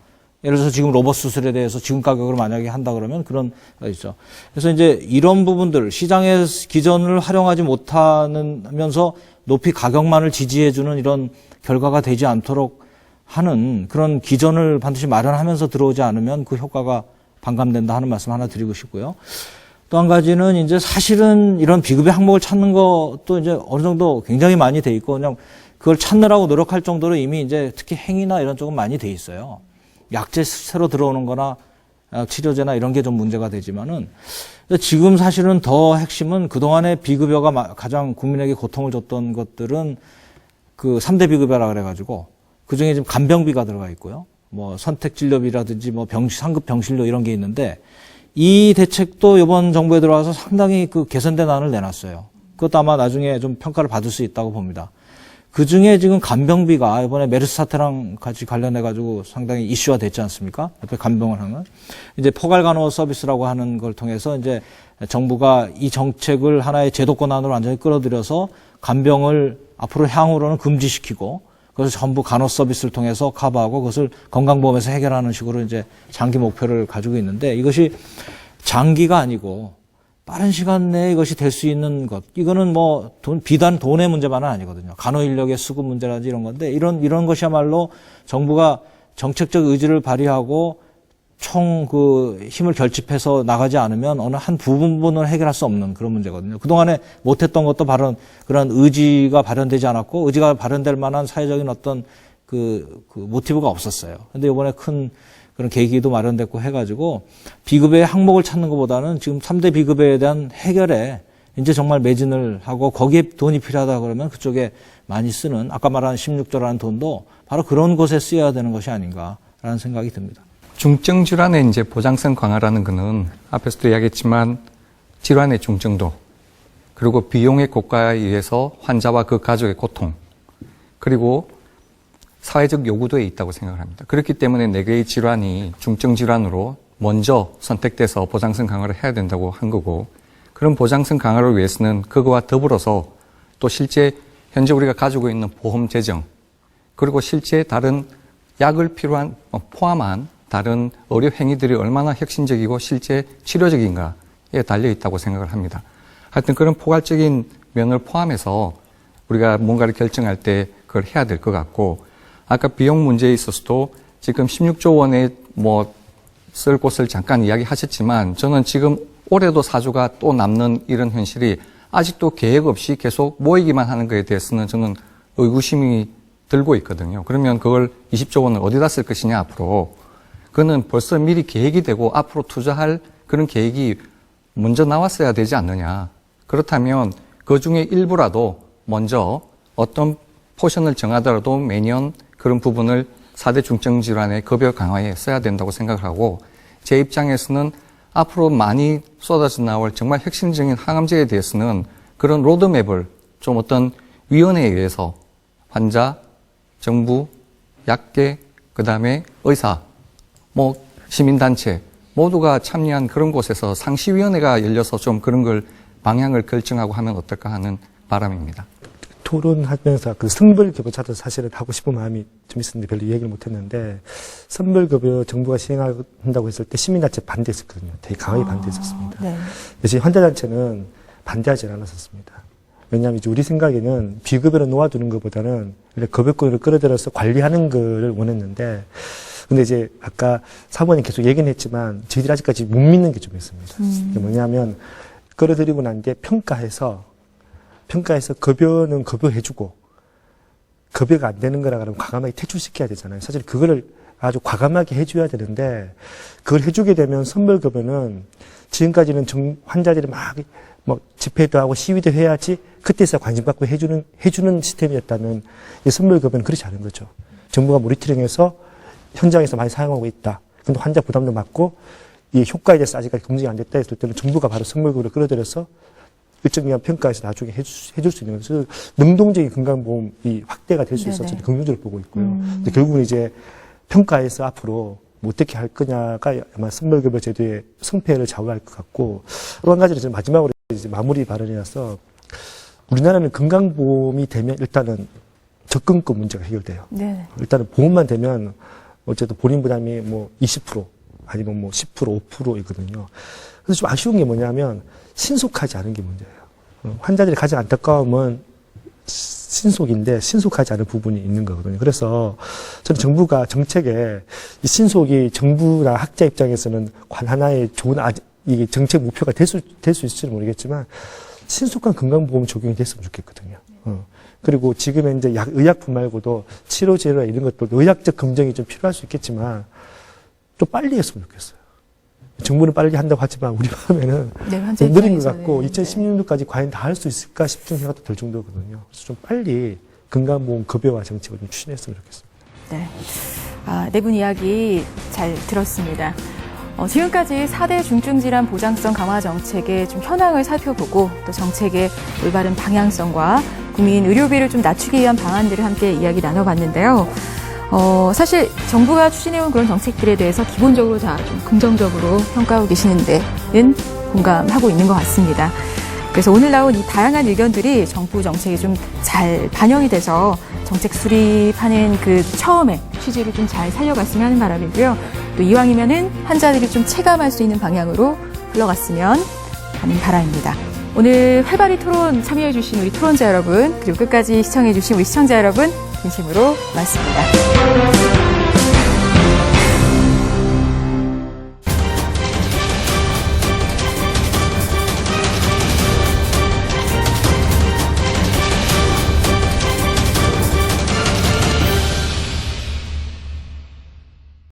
예를 들어서 지금 로봇 수술에 대해서 지금 가격으로 만약에 한다 그러면 그런 거 있죠. 그래서 이제 이런 부분들 시장의 기전을 활용하지 못하면서 높이 가격만을 지지해주는 이런 결과가 되지 않도록 하는 그런 기전을 반드시 마련하면서 들어오지 않으면 그 효과가 반감된다 하는 말씀 하나 드리고 싶고요. 또 한 가지는 이제 사실은 이런 비급여 항목을 찾는 것도 이제 어느 정도 굉장히 많이 돼 있고 그냥 그걸 찾느라고 노력할 정도로 이미 이제 특히 행위나 이런 쪽은 많이 돼 있어요. 약제 새로 들어오는 거나 치료제나 이런 게 좀 문제가 되지만은 지금 사실은 더 핵심은 그동안의 비급여가 가장 국민에게 고통을 줬던 것들은 그 3대 비급여라 그래가지고 그 중에 지금 간병비가 들어가 있고요. 뭐 선택진료비라든지 뭐 상급 병실료 이런 게 있는데 이 대책도 이번 정부에 들어와서 상당히 그 개선된 안을 내놨어요. 그것도 아마 나중에 좀 평가를 받을 수 있다고 봅니다. 그 중에 지금 간병비가 이번에 메르스 사태랑 같이 관련해가지고 상당히 이슈화 됐지 않습니까? 옆에 간병을 하는. 이제 포괄간호 서비스라고 하는 걸 통해서 이제 정부가 이 정책을 하나의 제도권 안으로 완전히 끌어들여서 간병을 앞으로 향후로는 금지시키고 그래서 전부 간호 서비스를 통해서 커버하고 그것을 건강보험에서 해결하는 식으로 이제 장기 목표를 가지고 있는데 이것이 장기가 아니고 빠른 시간 내에 이것이 될 수 있는 것. 이거는 뭐 비단 돈의 문제만은 아니거든요. 간호 인력의 수급 문제라든지 이런 건데 이런 것이야말로 정부가 정책적 의지를 발휘하고 총 그 힘을 결집해서 나가지 않으면 어느 한 부분을 해결할 수 없는 그런 문제거든요. 그동안에 못했던 것도 바로 그런 의지가 발현되지 않았고 의지가 발현될 만한 사회적인 어떤 그 모티브가 없었어요. 근데 이번에 큰 그런 계기도 마련됐고 해가지고 비급여의 항목을 찾는 것보다는 지금 3대 비급여에 대한 해결에 이제 정말 매진을 하고 거기에 돈이 필요하다 그러면 그쪽에 많이 쓰는 아까 말한 16조라는 돈도 바로 그런 곳에 쓰여야 되는 것이 아닌가라는 생각이 듭니다. 중증 질환의 이제 보장성 강화라는 것은 앞에서도 이야기했지만 질환의 중증도 그리고 비용의 고가에 의해서 환자와 그 가족의 고통 그리고 사회적 요구도에 있다고 생각을 합니다. 그렇기 때문에 4개의 질환이 중증 질환으로 먼저 선택돼서 보장성 강화를 해야 된다고 한 거고 그런 보장성 강화를 위해서는 그거와 더불어서 또 실제 현재 우리가 가지고 있는 보험 재정 그리고 실제 다른 약을 포함한 다른 의료 행위들이 얼마나 혁신적이고 실제 치료적인가에 달려 있다고 생각을 합니다. 하여튼 그런 포괄적인 면을 포함해서 우리가 뭔가를 결정할 때 그걸 해야 될 것 같고 아까 비용 문제에 있어서도 지금 16조 원에 쓸 곳을 잠깐 이야기하셨지만 저는 지금 올해도 4조가 또 남는 이런 현실이 아직도 계획 없이 계속 모이기만 하는 것에 대해서는 저는 의구심이 들고 있거든요. 그러면 그걸 20조 원을 어디다 쓸 것이냐 앞으로. 그거는 벌써 미리 계획이 되고 앞으로 투자할 그런 계획이 먼저 나왔어야 되지 않느냐. 그렇다면 그 중에 일부라도 먼저 어떤 포션을 정하더라도 매년 그런 부분을 4대 중증 질환의 급여 강화에 써야 된다고 생각을 하고 제 입장에서는 앞으로 많이 쏟아져 나올 정말 혁신적인 항암제에 대해서는 그런 로드맵을 좀 어떤 위원회에 의해서 환자, 정부, 약계, 그다음에 의사, 시민단체 모두가 참여한 그런 곳에서 상시위원회가 열려서 좀 그런 걸 방향을 결정하고 하면 어떨까 하는 바람입니다. 토론하면서 그 선별급여차도 사실은 하고 싶은 마음이 좀 있었는데 별로 얘기를 못했는데 선별급여 정부가 시행한다고 했을 때 시민단체 반대했었거든요. 되게 강하게 반대했었습니다. 네. 대신 환자단체는 반대하지 않았었습니다. 왜냐하면 이제 우리 생각에는 비급여를 놓아두는 것보다는 급여권을 끌어들여서 관리하는 거를 원했는데 근데 이제 아까 사모님 계속 얘기는 했지만 저희들이 아직까지 못 믿는 게 좀 있습니다. 그게 뭐냐면 끌어들이고 난 뒤에 평가해서 급여는 급여해주고 급여가 안 되는 거라 그러면 과감하게 퇴출시켜야 되잖아요. 사실 그거를 아주 과감하게 해줘야 되는데 그걸 해주게 되면 선별급여는 지금까지는 환자들이 막 집회도 하고 시위도 해야지 그때서 관심 갖고 해주는 시스템이었다면 이 선별급여는 그렇지 않은 거죠. 정부가 모니터링해서 현장에서 많이 사용하고 있다. 근데 환자 부담도 많고 이 효과에 대해서 아직까지 검증이 안 됐다 했을 때는 정부가 바로 선별급여를 끌어들여서 일정 기간 평가해서 나중에 해줄 수 있는 그래서 능동적인 건강보험이 확대가 될 수 있어서 긍정적으로 보고 있고요. 근데 결국은 이제 평가해서 앞으로 어떻게 할 거냐가 아마 선별급여 제도의 성패를 좌우할 것 같고 또 한 가지는 마지막으로 이제 마무리 발언이라서 우리나라는 건강보험이 되면 일단은 접근권 문제가 해결돼요. 네. 일단은 보험만 되면 어쨌든 본인 부담이 뭐 20% 아니면 뭐 10%, 5%이거든요. 그래서 좀 아쉬운 게 뭐냐면 신속하지 않은 게 문제예요. 환자들이 가장 안타까움은 신속인데 신속하지 않은 부분이 있는 거거든요. 그래서 저는 정부가 정책에 이 신속이 정부나 학자 입장에서는 하나의 좋은 이게 정책 목표가 될 수 있을지는 모르겠지만 신속한 건강보험 적용이 됐으면 좋겠거든요. 그리고 지금의 이제 의약품 말고도 치료 재료나 이런 것들도 의학적 검증이 좀 필요할 수 있겠지만 좀 빨리 했으면 좋겠어요. 정부는 빨리 한다고 하지만 우리 마음에는 네, 느린 것 같고 2016년까지 과연 다 할 수 있을까 싶은 생각도 들 정도거든요. 그래서 좀 빨리 건강보험 급여화 정책을 좀 추진했으면 좋겠습니다. 네. 네 분 이야기 잘 들었습니다. 지금까지 4대 중증질환 보장성 강화 정책의 좀 현황을 살펴보고 또 정책의 올바른 방향성과 국민 의료비를 좀 낮추기 위한 방안들을 함께 이야기 나눠봤는데요. 사실 정부가 추진해온 그런 정책들에 대해서 기본적으로 다 좀 긍정적으로 평가하고 계시는 데는 공감하고 있는 것 같습니다. 그래서 오늘 나온 이 다양한 의견들이 정부 정책에 좀 잘 반영이 돼서 정책 수립하는 그 처음에 취지를 좀 잘 살려갔으면 하는 바람이고요. 또 이왕이면은 환자들이 좀 체감할 수 있는 방향으로 흘러갔으면 하는 바람입니다. 오늘 활발히 토론 참여해주신 우리 토론자 여러분, 그리고 끝까지 시청해주신 우리 시청자 여러분, 진심으로 고맙습니다.